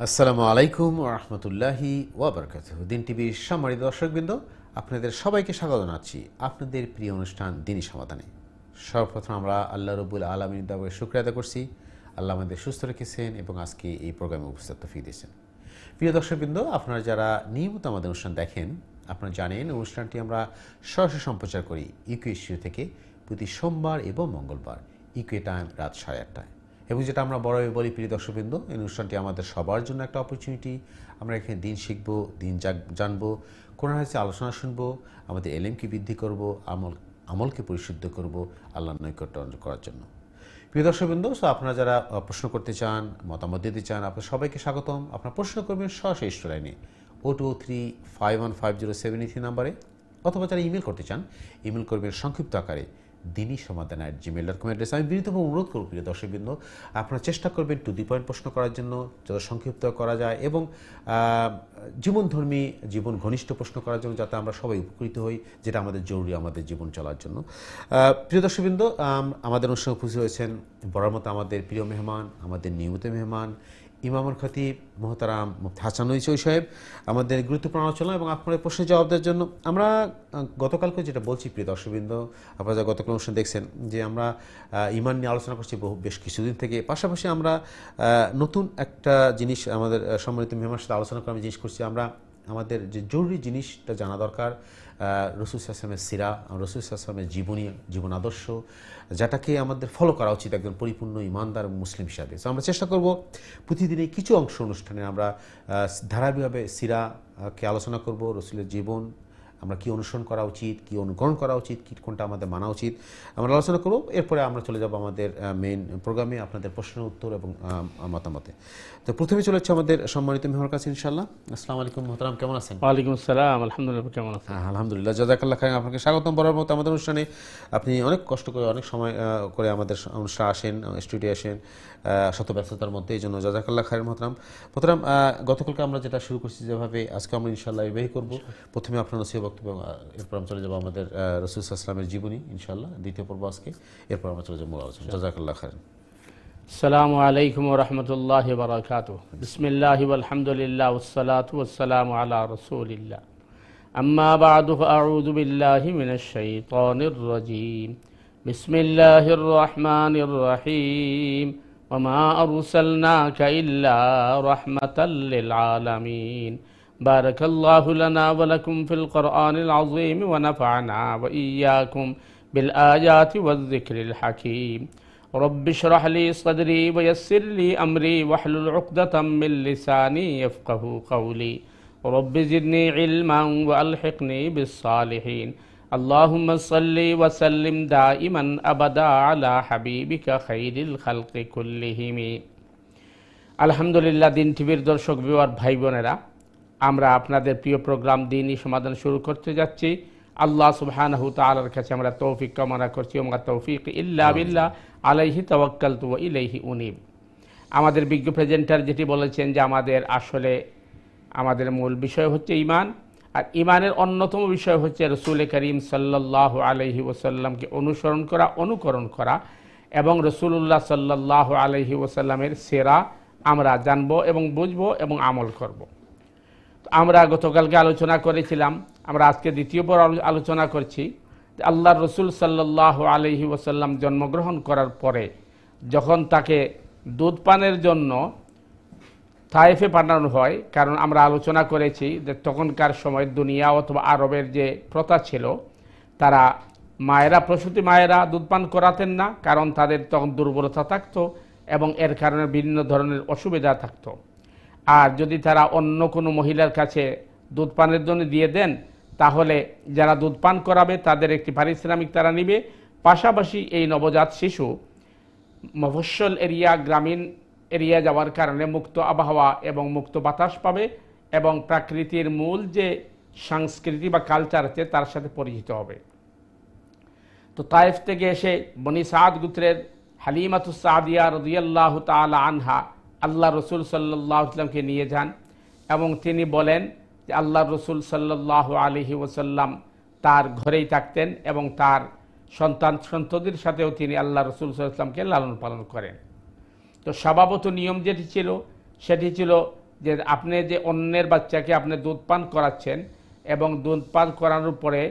আসসালামু আলাইকুম ওয়া রাহমাতুল্লাহি ওয়া বারাকাতুহু। দিন টিভির সম্মানিত দর্শকবৃন্দ, আপনাদের সবাইকে স্বাগত জানাচ্ছি আপনাদের প্রিয় অনুষ্ঠান দিনী সমাধানে। সর্বপ্রথম আমরা আল্লাহ রাব্বুল আলামিনের দরবারে শুকরিয়া আদায় করছি। আল্লাহ আমাদের সুস্থ রেখেছেন এবং আজকে এই প্রোগ্রামে উপস্থিত তৌফিক দিয়েছেন। প্রিয় দর্শকবৃন্দ, আপনারা যারা নিয়মিত আমাদের অনুষ্ঠান দেখেন, আপনারা জানেন অনুষ্ঠানটি আমরা সরাসরি সম্প্রচার করি ইউকে স্টুডিও থেকে প্রতি সোমবার এবং মঙ্গলবার ইউকে টাইম রাত 8:30টায়। এবং যেটা আমরা বড়ভাবে বলি, প্রিয় দর্শকবৃন্দ, এই অনুষ্ঠানটি আমাদের সবার জন্য একটা অপরচুনিটি। আমরা এখানে দিন শিখব, দিন জানবো, কোরআন হাদিসে আলোচনা শুনবো, আমাদের এলেমকে বৃদ্ধি করব, আমলকে পরিশুদ্ধ করব আল্লাহর নৈকট্য অর্জন করার জন্য। প্রিয় দর্শকবৃন্দ, আপনারা যারা প্রশ্ন করতে চান, মতামত দিতে চান, আপনার সবাইকে স্বাগতম। আপনারা প্রশ্ন করবেন সরাসরি স্টুডিও লাইনে 0235150783 নাম্বারে, অথবা যারা ইমেল করতে চান ইমেল করবেন সংক্ষিপ্ত আকারে dinishamadhan@gmail.com অ্যাড্রেস। আমি বিনীতভাবে অনুরোধ করব প্রিয় দর্শকবৃন্দ, আপনারা চেষ্টা করবেন টু দি পয়েন্ট প্রশ্ন করার জন্য, যত সংক্ষিপ্ত করা যায়, এবং জীবনধর্মী জীবন ঘনিষ্ঠ প্রশ্ন করার জন্য, যাতে আমরা সবাই উপকৃত হই, যেটা আমাদের জরুরি আমাদের জীবন চলার জন্য। প্রিয় দর্শকবৃন্দ, আমাদের অনুষ্ঠানে উপস্থিত হয়েছেন বরাবর মতো আমাদের প্রিয় মেহমান, আমাদের নিয়মিত মেহমান ইমামুল খতিব মোহতারাম মুফতি হাসান চৌধুরী সাহেব, আমাদের গুরুত্বপূর্ণ আলোচনা এবং আপনাদের প্রশ্নের জবাব দেওয়ার জন্য। আমরা গতকালকে যেটা বলছি প্রিয় দর্শকবৃন্দ, আপনারা যা গতকাল অনুষ্ঠান দেখছেন, যে আমরা ইমান নিয়ে আলোচনা করছি বেশ কিছুদিন থেকে। পাশাপাশি আমরা নতুন একটা জিনিস আমাদের সম্মানিত মেহমানের সাথে আলোচনা করে আমি জিনিস করছি, আমরা আমাদের যে জরুরি জিনিসটা জানা দরকার, রাসূল সাল্লাল্লাহু আলাইহি ওয়াসাল্লামের সিরা, রাসূল সাল্লাল্লাহু আলাইহি ওয়াসাল্লামের জীবন আদর্শ, যেটাকে আমাদের ফলো করা উচিত একজন পরিপূর্ণ ইমানদার মুসলিম হিসাবে। তো আমরা চেষ্টা করব প্রতিদিনই কিছু অংশ অনুষ্ঠানে আমরা ধারাবাহিকভাবে সিরাকে আলোচনা করব, রাসূলের জীবন, আমরা কি অনুসরণ করা উচিত, কি অনুকরণ করা উচিত, কি কোনটা আমাদের মানা উচিত, আমরা আলোচনা করব। এরপরে আমরা চলে যাব আমাদের মেইন প্রোগ্রামে, আপনাদের প্রশ্ন উত্তর এবং মতামতে। তো প্রথমে চলে যাচ্ছে আমাদের সম্মানিত মেহমানের কাছে ইনশাআল্লাহ। আসসালামু আলাইকুম মোহতারাম, কেমন আছেন? ওয়ালাইকুম আসসালাম, আলহামদুলিল্লাহ, কেমন আছেন? আলহামদুলিল্লাহ, জাযাকাল্লাহ খাইর। আপনাকে স্বাগতম বরাবর মতো আমাদের অনুষ্ঠানে। আপনি অনেক কষ্ট করে, অনেক সময় করে আমাদের অনুষ্ঠানে আসেন, স্টুডিও আসেন, শত ব্যস্ততার মধ্যে, এই জন্য জাযাকাল্লাহ খাইর মোহতারাম। গতকালকে আমরা যেটা শুরু করছি যেভাবে, আজকে আমরা ইনশাআল্লাহ এভাবেই করব। প্রথমে আপনার নসিহত বক্তব্য, এরপর আমরা চলে যাবো আমাদের রাসূল সাল্লাল্লাহু আলাইহি ওয়াসাল্লামের জীবনী ইনশাআল্লাহ, দ্বিতীয় পর্ব আজকে। এরপর আমরা চলে যাবো মূল আলোচনা। জাযাকাল্লাহ খাইর। আসসালামু আলাইকুম ওয়া রাহমাতুল্লাহি ওয়া বারাকাতুহু। বিসমিল্লাহি ওয়াল হামদুলিল্লাহ ওয়াস সালাতু ওয়াস সালামু আলা রাসূলিল্লাহ। আম্মা বা'দু ফাআউযু বিল্লাহি মিনাশ শাইতানির রাজীম। বিসমিল্লাহির রাহমানির রাহিম। ওয়া মা আরসালনাকা ইল্লা রাহমাতাল লিল আলামিন। বারাকাল্লাহু লানা ওয়া লাকুম ফিল কুরআনিল আযীম ওয়া নাফা'না ওয়া ইয়্যাকুম বিল আয়াতি ওয়াজ যিকরিল হাকীম। رب اشرح لي صدري ويسر لي أمري واحلل عقدة من لساني يفقهوا قولي رب زدني علما وألحقني بالصالحين اللهم صل وسلم دائما أبدا على حبيبك خير الخلق كلهم। আলহামদুলিল্লাহ, দিন টিভির দর্শক ভিউয়ার ভাই বোনেরা, আমরা আপনাদের প্রিয় প্রোগ্রাম দিনই সমাধান শুরু করতে যাচ্ছি। আল্লাহ সুবহানাহু তাআলার কাছে আমরা তৌফিক কামনা করছি। ওয়া তৌফিক ইল্লা বিল্লাহ, আলাইহি তাওয়াক্কালতু ওয়া ইলাইহি উনীব। আমাদের বিজ্ঞ প্রেজেন্টার যেটি বলেছেন যে আমাদের মূল বিষয় হচ্ছে ঈমান, আর ঈমানের অন্যতম বিষয় হচ্ছে রাসূল করিম সাল্লাল্লাহু আলাইহি ওয়াসাল্লামকে অনুকরণ করা এবং রাসূলুল্লাহ সাল্লাল্লাহু আলাইহি ওয়াসাল্লামের সিরা আমরা জানব এবং বুঝব এবং আমল করব। আমরা গতকালকে আলোচনা করেছিলাম, আমরা আজকে দ্বিতীয়বার আলোচনা করছি যে আল্লাহর রসুল সাল্লাল্লাহু আলাইহি ওয়াসাল্লাম জন্মগ্রহণ করার পরে যখন তাকে দুধ পানের জন্য তায়েফে পাঠানো হয়, কারণ আমরা আলোচনা করেছি যে তখনকার সময় দুনিয়া অথবা আরবের যে প্রথা ছিল, তারা প্রসূতি মায়েরা দুধ পান করাতেন না, কারণ তাদের তখন দুর্বলতা থাকতো এবং এর কারণে বিভিন্ন ধরনের অসুবিধা থাকতো। আর যদি তারা অন্য কোনো মহিলার কাছে দুধ পানের জন্য দিয়ে দেন, তাহলে যারা দুধ পান করাবে তাদের একটি পারিশ্রমিক তারা নিবে। পাশাপাশি এই নবজাত শিশু মফস্বল এরিয়া, গ্রামীণ এরিয়া যাওয়ার কারণে মুক্ত আবহাওয়া এবং মুক্ত বাতাস পাবে এবং প্রকৃতির মূল যে সংস্কৃতি বা কালচার আছে তার সাথে পরিচিত হবে। তো তায়েফ থেকে এসে বনি সাদ গোত্রের হালিমাতুস সাদিয়া রাদিয়াল্লাহু তাআলা আনহা আল্লাহ রসুল সাল্লাল্লাহু আলাইহি ওয়াসাল্লামকে নিয়ে যান এবং তিনি বলেন যে আল্লাহ রসুল সাল্লাল্লাহু আলাইহি ওয়াসাল্লাম তার ঘরেই থাকতেন এবং তার সন্ততির সাথেও তিনি আল্লাহ রসুল সাল্লাল্লাহু আলাইহি ওয়াসাল্লামকে লালন পালন করেন। তো স্বভাবত নিয়ম যেটি ছিল সেটি ছিল যে আপনি যে অন্যের বাচ্চাকে আপনি দুধ পান করাচ্ছেন এবং দুধ পান করানোর পরে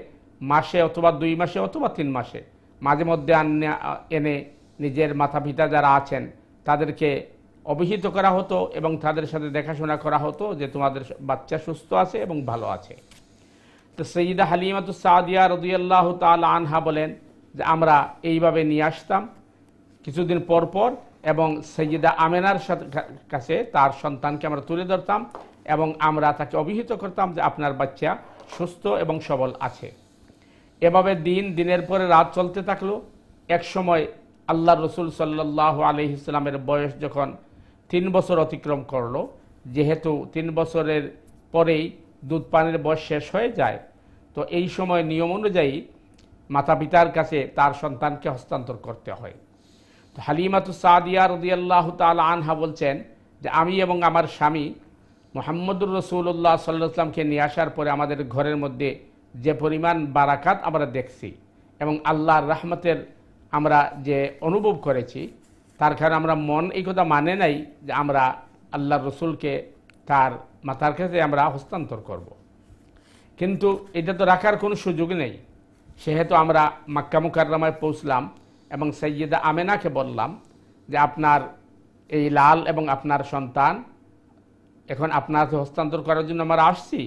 মাসে অথবা 2 মাসে অথবা 3 মাসে মাঝে মধ্যে এনে নিজের মাতা পিতা যারা আছেন তাদেরকে অবহিত করা হতো এবং তাদের সাথে দেখাশোনা করা হতো যে তোমাদের বাচ্চা সুস্থ আছে এবং ভালো আছে। তো সৈয়দা হালিমাতুস সাদিয়া রাদিয়াল্লাহু তাআলা আনহা বলেন যে আমরা এইভাবে নিয়ে আসতাম কিছুদিন পর পর এবং সৈয়দা আমেনার কাছে তার সন্তানকে আমরা তুলে ধরতাম এবং আমরা তাকে অবহিত করতাম যে আপনার বাচ্চা সুস্থ এবং সবল আছে। এভাবে দিনের পরে রাত চলতে থাকলো। এক সময় আল্লাহ রসুল সাল্লাল্লাহু আলাইহি সাল্লামের বয়স যখন 3 বছর অতিক্রম করলো, যেহেতু 3 বছরের পরেই দুধ পানের বয়স শেষ হয়ে যায়, তো এই সময় নিয়ম অনুযায়ী মাতা পিতার কাছে তার সন্তানকে হস্তান্তর করতে হয়। তো হালিমাতুস সাদিয়া রাদিয়াল্লাহু তাআলা আনহা বলছেন যে আমি এবং আমার স্বামী মুহাম্মদুর রাসূলুল্লাহ সাল্লাল্লাহু আলাইহি ওয়াসাল্লামকে নিয়ে আসার পরে আমাদের ঘরের মধ্যে যে পরিমাণ বারাকাত আমরা দেখছি এবং আল্লাহর রহমতের আমরা যে অনুভব করেছি, তার কারণে আমরা মন এই কথা মানে নাই যে আমরা আল্লাহর রসুলকে তার মাতার কাছে আমরা হস্তান্তর করব। কিন্তু এটা তো রাখার কোনো সুযোগ নেই। সেহেতু আমরা মক্কা মুকাররমায় পৌঁছলাম এবং সৈয়দা আমেনাকে বললাম যে আপনার এই লাল এবং আপনার সন্তান এখন আপনার হস্তান্তর করার জন্য আমরা আসছি,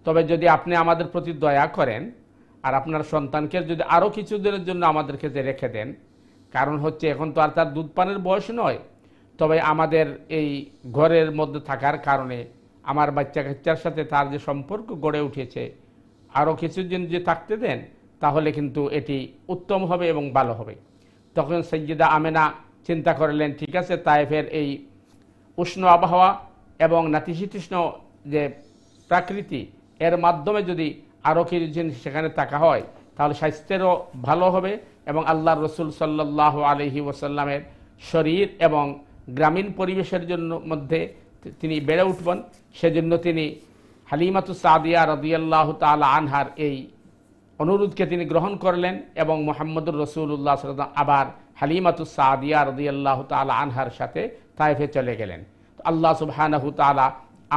তবে যদি আপনি আমাদের প্রতি দয়া করেন আর আপনার সন্তানকে যদি আরও কিছু দিনের জন্য আমাদের কাছে রেখে দেন, কারণ হচ্ছে এখন তো আর তার দুধ পানের বয়স নয়, তবে আমাদের এই ঘরের মধ্যে থাকার কারণে আমার বাচ্চা কাচ্চার সাথে তার যে সম্পর্ক গড়ে উঠেছে, আরও কিছুদিন যে থাকতে দেন তাহলে কিন্তু এটি উত্তম হবে এবং ভালো হবে। তখন সৈয়দা আমেনা চিন্তা করলেন, ঠিক আছে, তায়েফের এই উষ্ণ আবহাওয়া এবং নাতিশীতোষ্ণ যে প্রাকৃতি, এর মাধ্যমে যদি আরও কিছুদিন সেখানে থাকা হয় তাহলে স্বাস্থ্যেরও ভালো হবে এবং আল্লাহর রসুল সাল্লাল্লাহু আলাইহি ওয়াসাল্লামের শরীর এবং গ্রামীণ পরিবেশের জন্য মধ্যে তিনি বেড়ে উঠবেন। সেজন্য তিনি হালিমাতুস সাদিয়া রাদিয়াল্লাহু তাআলা আনহার এই অনুরোধকে তিনি গ্রহণ করলেন এবং মুহাম্মদুর রাসূলুল্লাহ সাল্লাল্লাহু আলাইহি ওয়াসাল্লাম আবার হালিমাতুস সাদিয়া রাদিয়াল্লাহু তাআলা আনহার সাথে তায়েফে চলে গেলেন। তো আল্লাহ সুবহানাহু তাআলা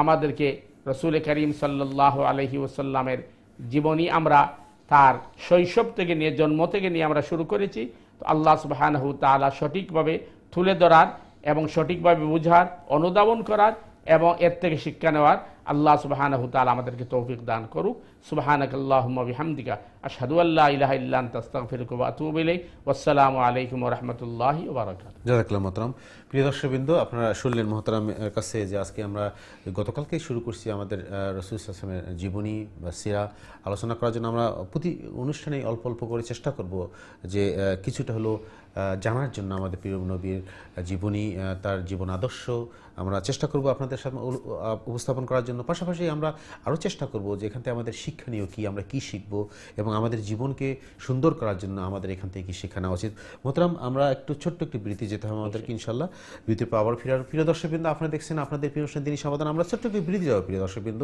আমাদেরকে রসুল করিম সাল্লাল্লাহু আলাইহি ওয়াসাল্লামের জীবনী আমরা তার শৈশব থেকে নিয়ে জন্ম থেকে নিয়ে আমরা শুরু করেছি। তো আল্লাহ সুবহানাহু তাআলা সঠিকভাবে তুলে ধরার এবং সঠিকভাবে বুঝার, অনুধাবন করার এবং এর থেকে শিক্ষা নেওয়ার আল্লাহ সুবহানাহু তাআলা আমাদেরকে তৌফিক দান করুক। সুবহানাকাল্লাহুম্মা বিহামদিকা আশহাদু আল্লা ইলাহা ইল্লা আনতা আস্তাগফিরুকা ওয়া আতুবু ইলাইক। ওয়াসসালামু আলাইকুম ওয়া রাহমাতুল্লাহি ওয়া বারাকাতুহু। জাযাকাল্লাহু মোহতারাম। প্রিয় দর্শকবৃন্দ, আপনারা শুনলেন মোহতারামের কাছে যে আজকে আমরা গতকালকেই শুরু করছি আমাদের রাসূল সাল্লাল্লাহু আলাইহি ওয়াসাল্লামের জীবনী বা সিরা আলোচনা করার জন্য। আমরা প্রতি অনুষ্ঠানেই অল্প অল্প করে চেষ্টা করব যে কিছুটা হলো জানার জন্য আমাদের প্রিয় নবীর জীবনী, তার জীবন আদর্শ আমরা চেষ্টা করব আপনাদের সামনে উপস্থাপন করার জন্য। পাশাপাশি আমরা আরও চেষ্টা করব যে এখান থেকে আমাদের শিক্ষণীয় কী, আমরা কী শিখব এবং আমাদের জীবনকে সুন্দর করার জন্য আমাদের এখান থেকে কী শিক্ষা নেওয়া উচিত। মোহতারাম, আমরা একটু ছোট্ট একটি বিরতি যেতে হবে আমাদেরকে ইনশাল্লাহ। বিরতির পর আবার ফিরার প্রিয় দর্শকবৃন্দ, আপনারা দেখছেন আপনাদের প্রিয় অনুষ্ঠান দিনই সমাধান। আমরা ছোট্ট একটি বিরতি যাবো প্রিয় দর্শকবৃন্দ।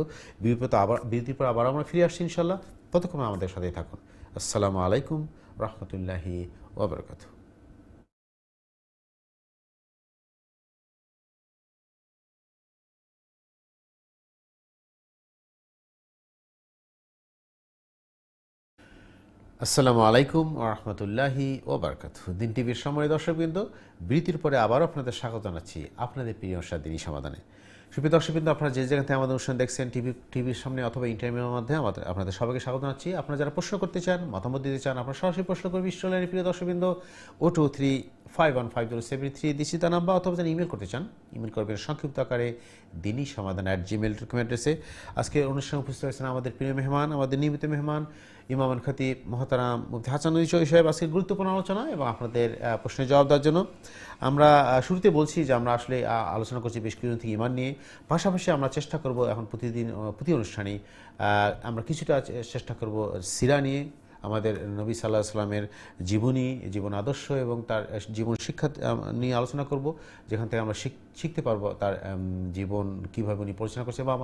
বিরতির পর আবার আমরা ফিরে আসছি ইনশাল্লাহ। ততক্ষণ আমাদের সাথেই থাকুন। আসসালামু আলাইকুম রহমতুল্লাহি ওয়া বারাকাতুহু। আসসালামু আলাইকুম ওয়া রাহমাতুল্লাহি ওয়া বারাকাতুহু। দিন টিভির সময় দর্শকবৃন্দ, বিরতির পরে আবারও আপনাদের স্বাগত জানাচ্ছি আপনাদের প্রিয় অনুষ্ঠান দিনই সমাধানে। সুপ্রিয় দর্শকবৃন্দ, আপনারা যে জায়গা থেকে আমাদের অনুষ্ঠান দেখছেন টিভির সামনে অথবা ইন্টারনেটের মাধ্যমে আপনাদের সবাইকে স্বাগত জানাচ্ছি। আপনারা যারা প্রশ্ন করতে চান, মতামত দিতে চান, আপনারা সরাসরি প্রশ্ন করবেন স্টলের প্রিয় দর্শকবৃন্দ 0235150733 দিচ্ছি তার নাম্বার, অথবা যারা ইমেল করতে চান ইমেল করবেন সংক্ষিপ্ত আকারে দিনই সমাধান @gmail.com অ্যাড্রেসে। আজকে অনুষ্ঠানে উপস্থিত হয়েছেন আমাদের প্রিয় মেহমান, আমাদের নিয়মিত মেহমান ইমাম খতিব মোহতারাম মুফতি হাসান নদী চৌধুরী সাহেব আজকের গুরুত্বপূর্ণ আলোচনা এবং আপনাদের প্রশ্নের জবাব দেওয়ার জন্য। আমরা শুরুতে বলছি যে আমরা আসলে আলোচনা করছি বেশ কিছুদিন থেকে ঈমান নিয়ে। পাশাপাশি আমরা চেষ্টা করব এখন প্রতি অনুষ্ঠানেই আমরা কিছুটা চেষ্টা করব সিরা নিয়ে, আমাদের নবী সাল্লাল্লাহু আলাইহি ওয়াসাল্লামের জীবনী, জীবন আদর্শ এবং তার জীবন শিক্ষা নিয়ে আলোচনা করব, যেখান থেকে আমরা শিখতে পারবো তার জীবন কীভাবে উনি পরিচালনা করছে বা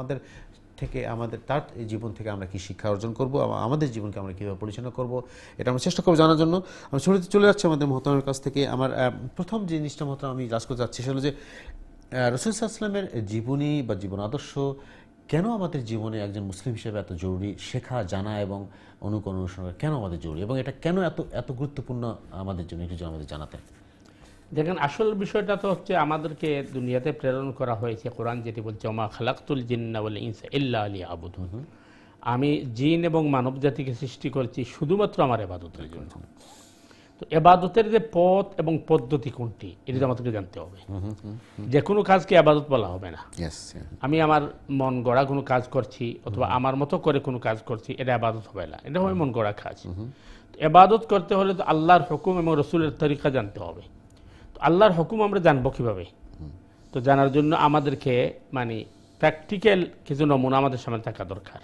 তার জীবন থেকে আমরা কী শিক্ষা অর্জন করব, আমাদের জীবনকে আমরা কীভাবে পরিচালনা করব, এটা আমরা চেষ্টা করবো জানার জন্য। আমি শুরুতে চলে যাচ্ছি আমাদের মোহতারামের কাছ থেকে। আমার প্রথম যে জিনিসটা মোহতারাম আমি রাজ করতে যাচ্ছি সেটা হলো যে রাসূল সাল্লাল্লাহু আলাইহি ওয়াসাল্লামের জীবনী বা জীবন আদর্শ কেন আমাদের জীবনে একজন মুসলিম হিসেবে এত জরুরি, শেখা, জানা এবং অনুকরণ অনুসরণ করা কেন আমাদের জরুরি, এবং এটা কেন এত এত গুরুত্বপূর্ণ আমাদের জন্য, একটু যদি আমাদের জানাতেন। দেখেন, আসল বিষয়টা তো হচ্ছে আমাদেরকে দুনিয়াতে প্রেরণ করা হয়েছে, কোরআন যেটি বলছে ওমা খালাকতুল জিন্না ওয়াল ইনসা ইল্লা লিয়াবুদুন, আমি জিন এবং মানব জাতিকে সৃষ্টি করেছি শুধুমাত্র আমার ইবাদতের জন্য। তো ইবাদতের যে পথ এবং পদ্ধতি কোনটি, এটা আমাদেরকে জানতে হবে। যে কোনো কাজকে ইবাদত বলা হবে না। আমি আমার মন গড়া কোনো কাজ করছি অথবা আমার মতো করে কোনো কাজ করছি, এটা ইবাদত হবে না, এটা হবে মন গড়া কাজ। ইবাদত করতে হলে তো আল্লাহর হুকুম এবং রাসূলের তরিকা জানতে হবে। তো আল্লাহর হুকুম আমরা জানবো কিভাবে? তো জানার জন্য আমাদেরকে মানে প্র্যাকটিক্যাল কিছু নমুনা আমাদের সামনে থাকা দরকার।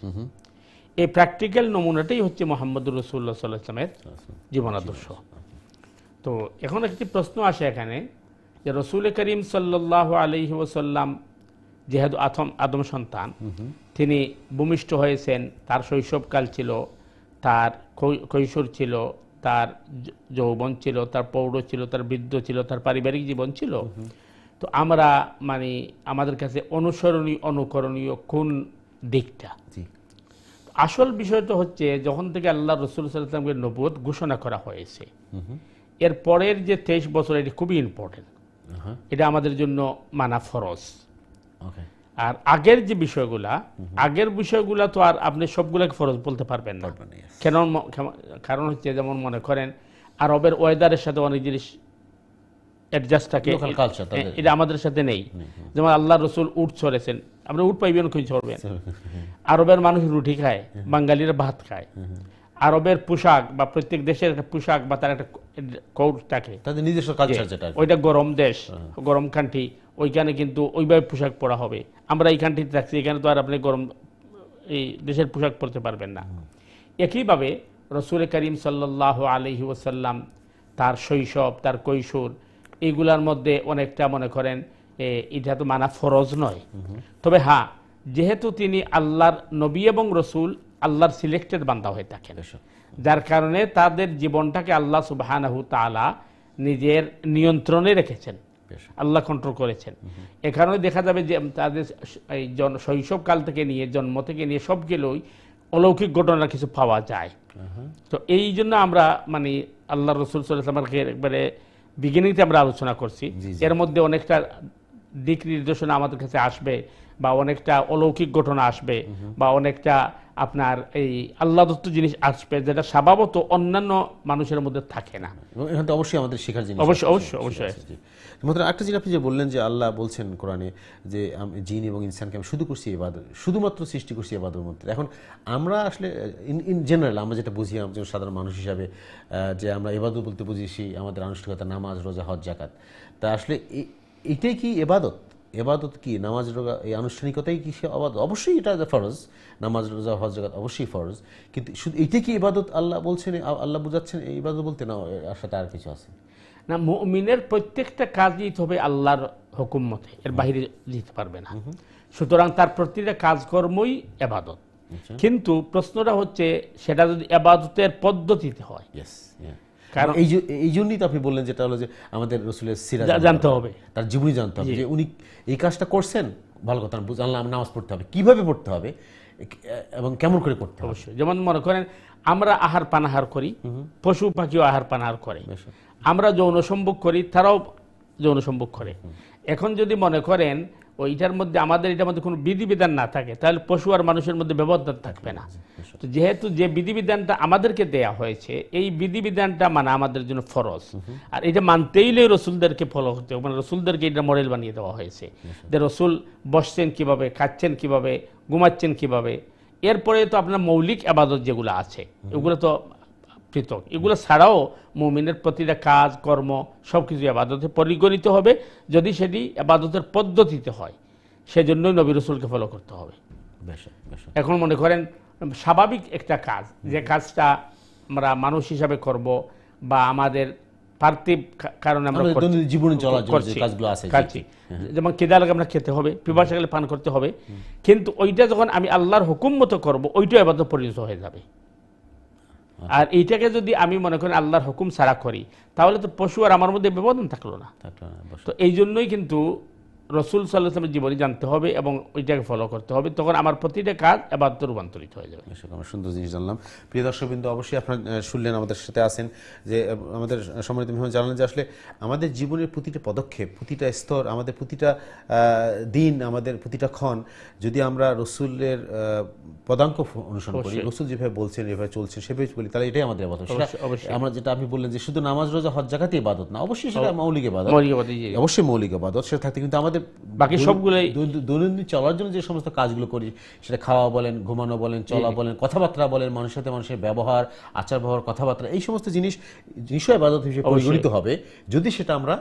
এই প্র্যাকটিক্যাল নমুনাটাই হচ্ছে মুহাম্মদুর রাসূলুল্লাহ সাল্লাল্লাহু আলাইহি ওয়াসাল্লামের জীবন আদর্শ। তো এখন একটি প্রশ্ন আসে এখানে যে রসুল করিম সাল্লাল্লাহু আলাইহি ওয়াসাল্লাম যেহেতু আদম সন্তান, তিনি ভূমিষ্ঠ হয়েছেন, তার শৈশবকাল ছিল, তার কৈশোর ছিল, তার যৌবন ছিল, তার প্রৌঢ় ছিল, তার বৃদ্ধ ছিল, তার পারিবারিক জীবন ছিল। তো আমরা মানে আমাদের কাছে অনুসরণীয় অনুকরণীয় কোন দিকটা? আসল বিষয় তো হচ্ছে যখন থেকে আল্লাহ রসুল সাল্লাল্লাহু আলাইহি ওয়াসাল্লামকে নবুয়ত ঘোষণা করা হয়েছে, এর পরের যে 23 বছর, এটি খুবই ইম্পর্টেন্ট। এটা আমাদের জন্য মানা ফরজ। আর আগের যে বিষয়গুলা, আগের বিষয়গুলা তো আর আপনি সবগুলাকে ফরজ বলতে পারবেন না। কেন? কারণ হচ্ছে যেমন মনে করেন আরবের ওয়েদারের সাথে অনেক জিনিস অ্যাডজাস্ট থাকে, এটা আমাদের সাথে নেই। যেমন আল্লাহ রসুল উট চড়েছেন, আপনি উট পাইবেন কই চড়বেন? আরবের মানুষ রুটি খায়, বাঙালিরা ভাত খায়। আরবের পোশাক বা প্রত্যেক দেশের একটা পোশাক বা তার একটা কোড থাকে, তাদের নিজস্ব কালচার, যেটা ওইটা গরম দেশ, গরম কান্ট্রি, ওইখানে কিন্তু ওইভাবে পোশাক পরা হবে। আমরা এই কান্ট্রিতে থাকছি, এখানে তো আর আপনি গরম এই দেশের পোশাক পরতে পারবেন না। একইভাবে রসুল করিম সাল্লাল্লাহু আলাইহি ওয়াসাল্লাম তার শৈশব, তার কৈশোর, এইগুলার মধ্যে অনেকটা মনে করেন এটা তো মানা ফরজ নয়। তবে হ্যাঁ, যেহেতু তিনি আল্লাহর নবী এবং রসুল, আল্লাহর সিলেক্টেড বান্দা হয়ে থাকেন, যার কারণে তাদের জীবনটাকে আল্লাহ সুবহানাহু তাআলা নিজের নিয়ন্ত্রণে রেখেছেন, আল্লাহ কন্ট্রোল করেছেন। এ কারণে দেখা যাবে যে তাদের শৈশবকাল থেকে নিয়ে জন্ম থেকে নিয়ে সবগুলোই অলৌকিক ঘটনার কিছু পাওয়া যায়। তো এই জন্য আমরা মানে আল্লাহ রসুল সাল্লাল্লাহু আলাইহি ওয়াসাল্লামকে একবারে বিগিনিংতে আমরা আলোচনা করছি, এর মধ্যে অনেকটা দিক নির্দেশনা আমাদের কাছে আসবে, বা অনেকটা অলৌকিক ঘটনা আসবে, বা অনেকটা আপনার এই আল্লাহ দত্ত জিনিস আসবে, যেটা স্বভাবত অন্যান্য মানুষের মধ্যে থাকে না। এখানে অবশ্যই আমাদের শেখার জিনিস অবশ্যই। মাত্র একটা জিনিস আপনি যে বললেন যে আল্লাহ বলছেন কোরআনে যে আমি জিন এবং ইনসানকে আমি শুধু করছি ইবাদত, শুধুমাত্র সৃষ্টি করছি ইবাদতের মধ্যে। এখন আমরা আসলে ইন জেনারেল আমরা যেটা বুঝি একজন সাধারণ মানুষ হিসাবে, যে আমরা ইবাদত বলতে বুঝি আমাদের আনুষ্ঠানিকতা, নামাজ, রোজা, হজ, যাকাত। তা আসলে এটাই কি ইবাদত? এবাদত কি নামাজ, রোজা, এই আনুষ্ঠানিকতাই কি সে ইবাদত? অবশ্যই এটা ফরজ, নামাজ, রোজা, হজ, যাকাত অবশ্যই ফরজ, কিন্তু শুধু এটাই কি ইবাদত আল্লাহ বলছেন, আল্লাহ বুঝাচ্ছেন এই ইবাদত বলতে? না, এর সাথে আর কিছু আছে না। মুমিনের প্রত্যেকটা কাজই হবে আল্লাহর হুকুম মতে, এর বাইরে যেতে পারবে না। সুতরাং তার প্রতিটা কাজকর্মই ইবাদত। কিন্তু প্রশ্নটা হচ্ছে সেটা যদি ইবাদতের পদ্ধতিতে হয়, কারণ এই জন্যই তো আপনি বললেন যেটা হলো যে আমাদের রাসূলের সিরাত জানতে হবে, তার জীবনী জানতে হবে, যে উনি এই কাজটা করছেন, ভালো কথা জানলাম, নামাজ পড়তে হবে, কিভাবে পড়তে হবে এবং কেমন করে পড়তে হবে। অবশ্যই। যেমন মনে করেন আমরা আহার পানাহার করি, পশু পাখিও আহার পানাহার করে, আমরা যৌন সম্ভোগ করি, তারাও যৌন সম্ভোগ করে। এখন যদি মনে করেন ওইটার মধ্যে আমাদের এটার মধ্যে কোনো বিধিবিধান না থাকে, তাহলে পশু আর মানুষের মধ্যে ব্যবধান থাকবে না। তো যেহেতু যে বিধিবিধানটা আমাদেরকে দেয়া হয়েছে, এই বিধিবিধানটা মানা আমাদের জন্য ফরজ, আর এটা মানতেই হলে রসুলদেরকে ফলো করতে হবে, মানে রসুলদেরকে এটা মডেল বানিয়ে দেওয়া হয়েছে, যে রসুল বসছেন কিভাবে, খাচ্ছেন কিভাবে, ঘুমাচ্ছেন কিভাবে। এরপরে তো আপনার মৌলিক আবাদত যেগুলো আছে এগুলো তো পৃথক, এগুলো ছাড়াও মুমিনের প্রতিটা কাজ কর্ম সবকিছু আবাদতে পরিগণিত হবে, যদি সেটি আবাদতের পদ্ধতিতে হয়। সেজন্যই নবী রাসূলকে ফলো করতে হবে। এখন মনে করেন স্বাভাবিক একটা কাজ, যে কাজটা আমরা মানুষ হিসাবে করব বা আমাদের পার্থিব কারণে আমরা জীবনে চলার জন্য যে কাজগুলো আছে, যেমন খিদা লাগে আমরা খেতে হবে, পিপাসা লাগলে পান করতে হবে, কিন্তু ওইটা যখন আমি আল্লাহর হুকুম মতো করবো, ওইটাই ইবাদতে পরিণত হয়ে যাবে। আর এইটাকে যদি আমি মনে করি আল্লাহর হুকুম ছাড়া করি, তাহলে তো পশু আর আমার মধ্যে ব্যবধান থাকলো না। তো এই জন্যই কিন্তু রসুল সাল্লাল্লাহু আলাইহি ওয়াসাল্লামের জীবনী জানতে হবে এবং ওইটাকে ফলো করতে হবে, তখন আমার প্রতিটা কাজ ইবাদতে রূপান্তরিত হয়ে যাবে। আমরা সুন্দর জিনিস জানলাম। প্রিয় দর্শকবৃন্দ, অবশ্যই আপনারা শুনলেন, আমাদের সাথে আছেন যে আমাদের সম্মানিত মেহমান জানালেন যে আসলে আমাদের জীবনের প্রতিটা পদক্ষেপ, প্রতিটা স্তর, আমাদের প্রতিটা দিন, আমাদের প্রতিটা ক্ষণ যদি আমরা রসুলের পদাঙ্ক অনুসরণ করি, রসুল যেভাবে বলছেন, যেভাবে চলছেন, সেভাবে বলি, তাহলে এটাই আমাদের ইবাদত। আমরা যেটা আপনি বললেন যে শুধু নামাজ, রোজা, হজ, যাকাতই ইবাদত না, অবশ্যই সেটা মৌলিক ইবাদত, অবশ্যই মৌলিক ইবাদত সেটা থাকতে, কিন্তু আমাদের বাকি সবগুলোই দৈনন্দিন চলার জন্য যে সমস্ত কাজগুলো করি, সেটা খাওয়া বলেন, ঘুমানো বলেন, চলা বলেন, কথাবার্তা বলেন, মানুষের সাথে মানুষের ব্যবহার, আচার ব্যবহার, কথাবার্তা, এই সমস্ত জিনিস নিশ্চয়ই ইবাদত হিসেবে পরিগণিত হবে যদি সেটা আমরা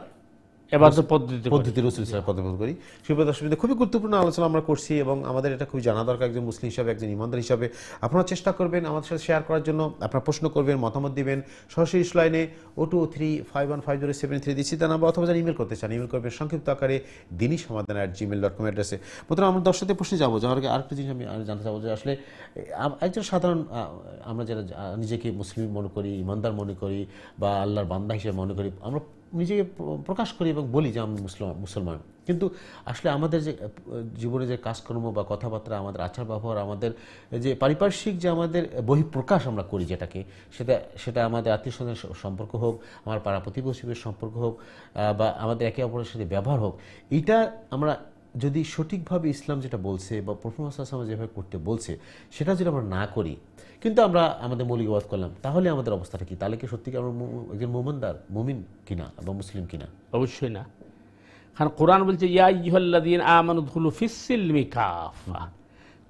পদ্ধতি রসুল পদ্ধতি করি। সুপ্রিয় দর্শক, খুবই গুরুত্বপূর্ণ আলোচনা আমরা করছি এবং আমাদের এটা খুবই জানা দরকার একজন মুসলিম হিসাবে, একজন ইমানদার হিসাবে। আপনারা চেষ্টা করবেন আমাদের সাথে শেয়ার করার জন্য, আপনারা প্রশ্ন করবেন, মতামত দিবেন। সরাসরি লাইনে 0235150733 দিচ্ছি তার নাম্বার, অথবা যারা ইমেল করতে চান ইমেল করবেন সংক্ষিপ্ত আকারে dinishamadana@gmail.com অ্যাড্রেসে। প্রথমে আমরা দর্শকদের প্রশ্নে যাবো, যাওয়ার আগে আরেকটা জিনিস আমি জানতে চাবো যে আসলে একজন সাধারণ, আমরা যারা নিজেকে মুসলিম মনে করি, ইমানদার মনে করি বা আল্লাহর বান্দা হিসেবে মনে করি, আমরা নিজেকে প্রকাশ করি এবং বলি যে আমি মুসলমান, কিন্তু আসলে আমাদের যে জীবনে যে কাজকর্ম বা কথাবার্তা, আমাদের আচার ব্যবহার, আমাদের যে পারিপার্শ্বিক যে আমাদের বহিঃপ্রকাশ আমরা করি যেটাকে, সেটা আমাদের আত্মীয় স্বজনের সম্পর্ক হোক, আমার পাড়া প্রতিবেশীদের সম্পর্ক হোক, বা আমাদের একে অপরের সাথে ব্যবহার হোক, এইটা আমরা যদি সঠিকভাবে ইসলাম যেটা বলছে বা প্রফেসর মুহাম্মদ সাল্লাল্লাহু আলাইহি ওয়াসাল্লাম যেভাবে করতে বলছে সেটা যদি আমরা না করি, কিন্তু আমরা আমাদের মৌলিক ইবাদত করলাম, তাহলে আমাদের অবস্থাটা কি? তাহলে কি সত্যিকার আমরা একজন মুমিন কিনা বা মুসলিম কিনা? অবশ্যই না। কারণ কোরআন বলছে ইয়া আইয়ুহাল্লাযীনা আমানু দুখুলু ফিস-সিলমি কাফা,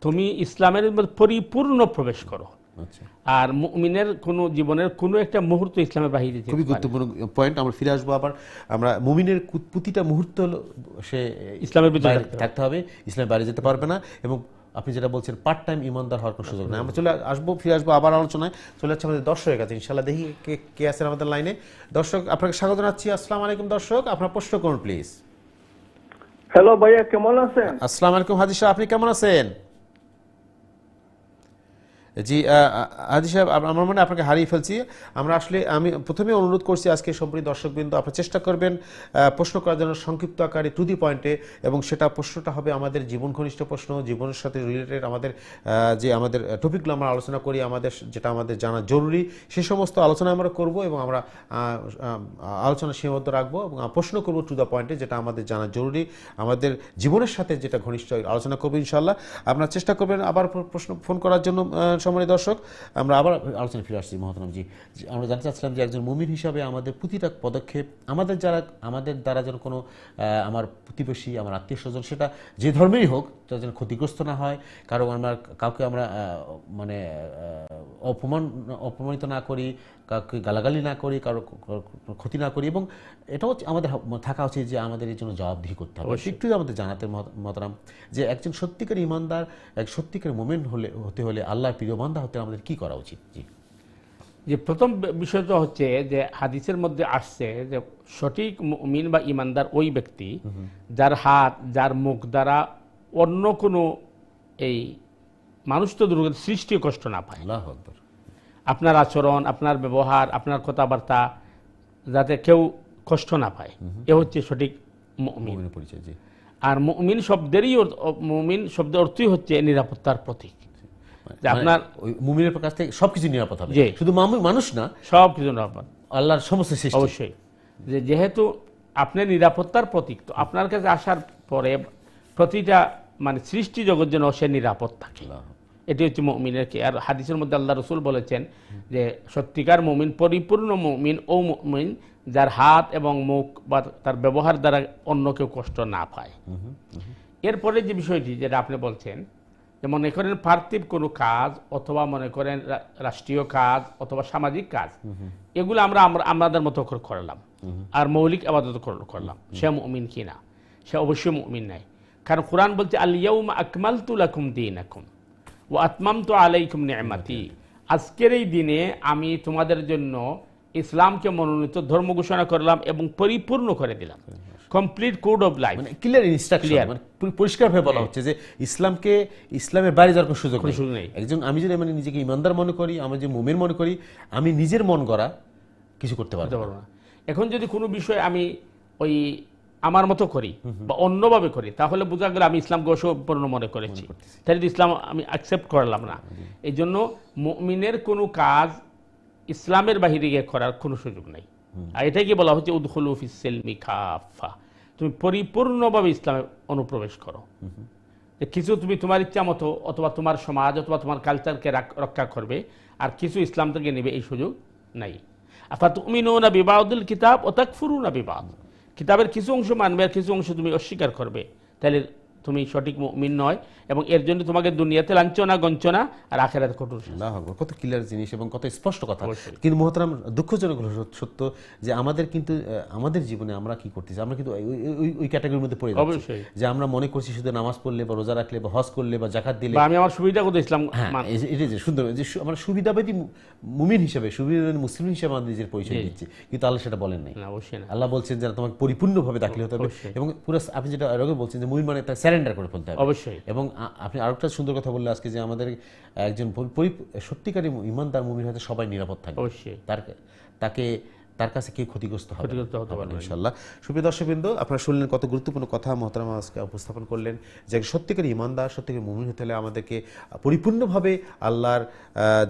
তুমি ইসলামের মধ্যে পরিপূর্ণ প্রবেশ করো। আচ্ছা, আর মুমিনের কোন জীবনের কোনো একটা মুহূর্ত ইসলামের বাহিরে যেতে পারে না। খুবই গুরুত্বপূর্ণ পয়েন্ট, আমরা ফিরে আসবো আবার। আমরা মুমিনের প্রতিটা মুহূর্ত সে ইসলামের ভিতরে থাকতে হবে, ইসলামের বাইরে যেতে পারবে না, এবং আপনি যেটা বলছেন পার্ট টাইম ইমানদার হওয়ার কোনো সুযোগ নেই। আমরা ফিরে আসবো আবার আলোচনায়। চলে যাচ্ছে আমাদের দর্শকের কাছে, ইনশাআল্লাহ দেখি কে আছেন আমাদের লাইনে। দর্শক, আপনাকে স্বাগত জানাচ্ছি। আসসালামু আলাইকুম দর্শক, আপনার প্রশ্ন করুন প্লিজ। হ্যালো ভাইয়া, কেমন আছেন? আসসালামু আলাইকুম হাদি সাহেব, আপনি কেমন আছেন? জি হাদি সাহেব, আমার মনে আপনাকে হারিয়ে ফেলছি। আমি প্রথমে অনুরোধ করছি আজকে সম্প্রিয় দর্শকবৃন্দ, আপনারা চেষ্টা করবেন প্রশ্ন করার জন্য সংক্ষিপ্ত আকারে, টু দি পয়েন্টে, এবং প্রশ্নটা হবে আমাদের জীবন ঘনিষ্ঠ প্রশ্ন, জীবনের সাথে রিলেটেড আমাদের টপিকগুলো আমরা আলোচনা করি, যেটা আমাদের জানা জরুরি, সে সমস্ত আলোচনা আমরা করব এবং আমরা আলোচনা সীমাবদ্ধ রাখবো এবং প্রশ্ন করব টু দ্য পয়েন্টে, যেটা আমাদের জানা জরুরি, আমাদের জীবনের সাথে যেটা ঘনিষ্ঠ আলোচনা করবো ইনশাআল্লাহ। আপনারা চেষ্টা করবেন আবার প্রশ্ন ফোন করার জন্য। সম্মানিত দর্শক, আমরা আবার আলোচনা ফিরে আসছি। মহতরমজি, আমরা জানতে চাচ্ছিলাম যে একজন মুমিন হিসাবে আমাদের প্রতিটা পদক্ষেপ, আমাদের দ্বারা যেন কোনো আমার প্রতিবেশী, আমার আত্মীয় স্বজন, সেটা যে ধর্মেরই হোক, তারা যেন ক্ষতিগ্রস্ত না হয়, কারণ কাউকে আমরা মানে অপমানিত না করি, কাউকে গালাগালি না করি, কারো ক্ষতি না করি, এবং এটাও আমাদের থাকা উচিত যে আমাদের এই জন্য জবাবদিহি করতে হবে। একটু আমাদের জানাতে মহতরাম যে একজন সত্যিকার ইমানদার, এক সত্যিকার মুমিন হতে হলে, আল্লাহর প্রিয় বান্দা হতে আমাদের কি করা উচিত? জি, যে প্রথম বিষয়টা হচ্ছে যে হাদিসের মধ্যে আসছে যে সঠিক মুমিন বা ইমানদার ওই ব্যক্তি যার হাত, যার মুখ দ্বারা অন্য কোনো এই মানুষ তো দুর্গত সৃষ্টি কষ্ট না পায়। আল্লাহু আকবার। আপনার আচরণ, আপনার ব্যবহার, আপনার কথাবার্তা যাতে কেউ কষ্ট না পায়, এ হচ্ছে সঠিক মুমিনের পরিচয়। জি, আর মুমিন শব্দের অর্থই হচ্ছে নিরাপত্তার প্রতীক। আপনার মুমিনের কাছ থেকে সবকিছু নিরাপদ হবে, শুধু মানুষ না, সবকিছু নিরাপদ, আল্লাহর সমস্ত সৃষ্টি। অবশ্যই, যেহেতু আপনি নিরাপত্তার প্রতীক, তো আপনার কাছে আসার পরে প্রতিটা সৃষ্টি জগৎ যেন সে নিরাপদ থাকে, এটি হচ্ছে মুমিনের কি। আর হাদিসের মধ্যে আল্লাহ রসুল বলেছেন যে সত্যিকার মুমিন, পরিপূর্ণ মুমিন ও মুমিন যার হাত এবং মুখ বা তার ব্যবহার দ্বারা অন্য কেউ কষ্ট না পায়। এরপরে যে বিষয়টি যেটা আপনি বলছেন, যে মনে করেন পার্থিব কোনো কাজ, অথবা মনে করেন রাষ্ট্রীয় কাজ, অথবা সামাজিক কাজ, এগুলো আমরা আমাদের মতো করে করলাম আর মৌলিক ইবাদত করলাম, সে মুমিন কিনা? সে অবশ্যই মুমিন নাই। কারণ কোরআন বলছে আল ইয়াউমা আকমালতু লাকুম দীনাকুম ওয়া আতমামতু আলাইকুম নি'মাতি, আজকের এই দিনে আমি তোমাদের জন্য ইসলামকে মনোনীত ধর্ম ঘোষণা করলাম এবং পরিপূর্ণ করে দিলাম। Complete code of life, clear instruction, পরিষ্কারভাবে বলা হচ্ছে যে ইসলামের বাইরে যাওয়ার কোনো সুযোগ নেই। আমি যদি নিজেকে ইমানদার মনে করি, আমি যে মুমিন মনে করি, আমি নিজের মন গড়া কিছু করতে পারবো না। এখন যদি কোনো বিষয় আমি ওই আমার মতো করি বা অন্যভাবে করি, তাহলে বোঝা গেল আমি ইসলামকে অসম্পূর্ণ মনে করেছি, তাহলে ইসলাম আমি অ্যাকসেপ্ট করলাম না। এই জন্য মুমিনের কোনো কাজ ইসলামের বাহিরে গিয়ে করার কোনো সুযোগ নাই। আর এটাই কি বলা হচ্ছে উদখুলু ফিস সিলমি কাফা, তুমি পরিপূর্ণভাবে ইসলামে অনুপ্রবেশ করো। যে কিছু তুমি তোমার ইচ্ছা মতো অথবা তোমার সমাজ অথবা তোমার কালচারকে রক্ষা করবে, আর কিছু ইসলাম থেকে নেবে, এই সুযোগ নাই। আফাতুমিনুনা বিবাদিল কিতাব ওয়া তাকফুরুনা বিবাদ, কিতাবের কিছু অংশ মানবে আর কিছু অংশ তুমি অস্বীকার করবে, তাহলে তুমি সঠিক মুমিন নয়, এবং এর জন্য তোমাকে দুনিয়াতে লাঞ্ছনা গঞ্চনা আর আখিরাতে কঠোর শাস্তি। আল্লাহু আকবার, কত ক্লিয়ার জিনিস এবং কত স্পষ্ট কথা। কিন্তু মুহতারাম, দুঃখজনক হলো সত্য যে আমাদের কিন্তু আমাদের জীবনে আমরা কি করতেছি, আমরা কিন্তু ওই ক্যাটাগরির মধ্যে পড়ে যাচ্ছি যে আমরা মনে করছি শুধু নামাজ পড়লে বা রোজা রাখলে বা হজ করলে বা জাকাত দিলে আমি আমার সুবিধা করতে ইসলাম, এটা যে সুন্দর যে আমরা সুবিধাবাদী মুমিন হিসেবে, সুবিধাবাদী মুসলিম হিসেবে আমাদের নিজের পরিচয় দিচ্ছি, কিন্তু আল্লাহ সেটা বলেন নাই। অবশ্যই না। আল্লাহ বলছেন যে তোমাকে পরিপূর্ণভাবে দাখিল হতে হবে, এবং পুরো আপনি যেটা আগে বলছেন যে মুমিন মানে তার স্যারেন্ডার করে ফেলতে হবে। অবশ্যই। এবং আপনি আরেকটা সুন্দর কথা বললে আজকে যে আমাদের একজন সত্যিকারী ইমানদার মুমিন হয়তো সবাই নিরাপদ থাকবে, অবশ্যই তার কাছে কেউ ক্ষতিগ্রস্ত হবে না ইনশাআল্লাহ। সুপ্রিয় দর্শকবৃন্দ, আপনারা শুনলেন কত গুরুত্বপূর্ণ কথা মহতারাম আজকে উপস্থাপন করলেন, যে সত্যিকারী ইমানদার সত্যিকারী মুমিন হতে হলে আমাদেরকে পরিপূর্ণভাবে আল্লাহর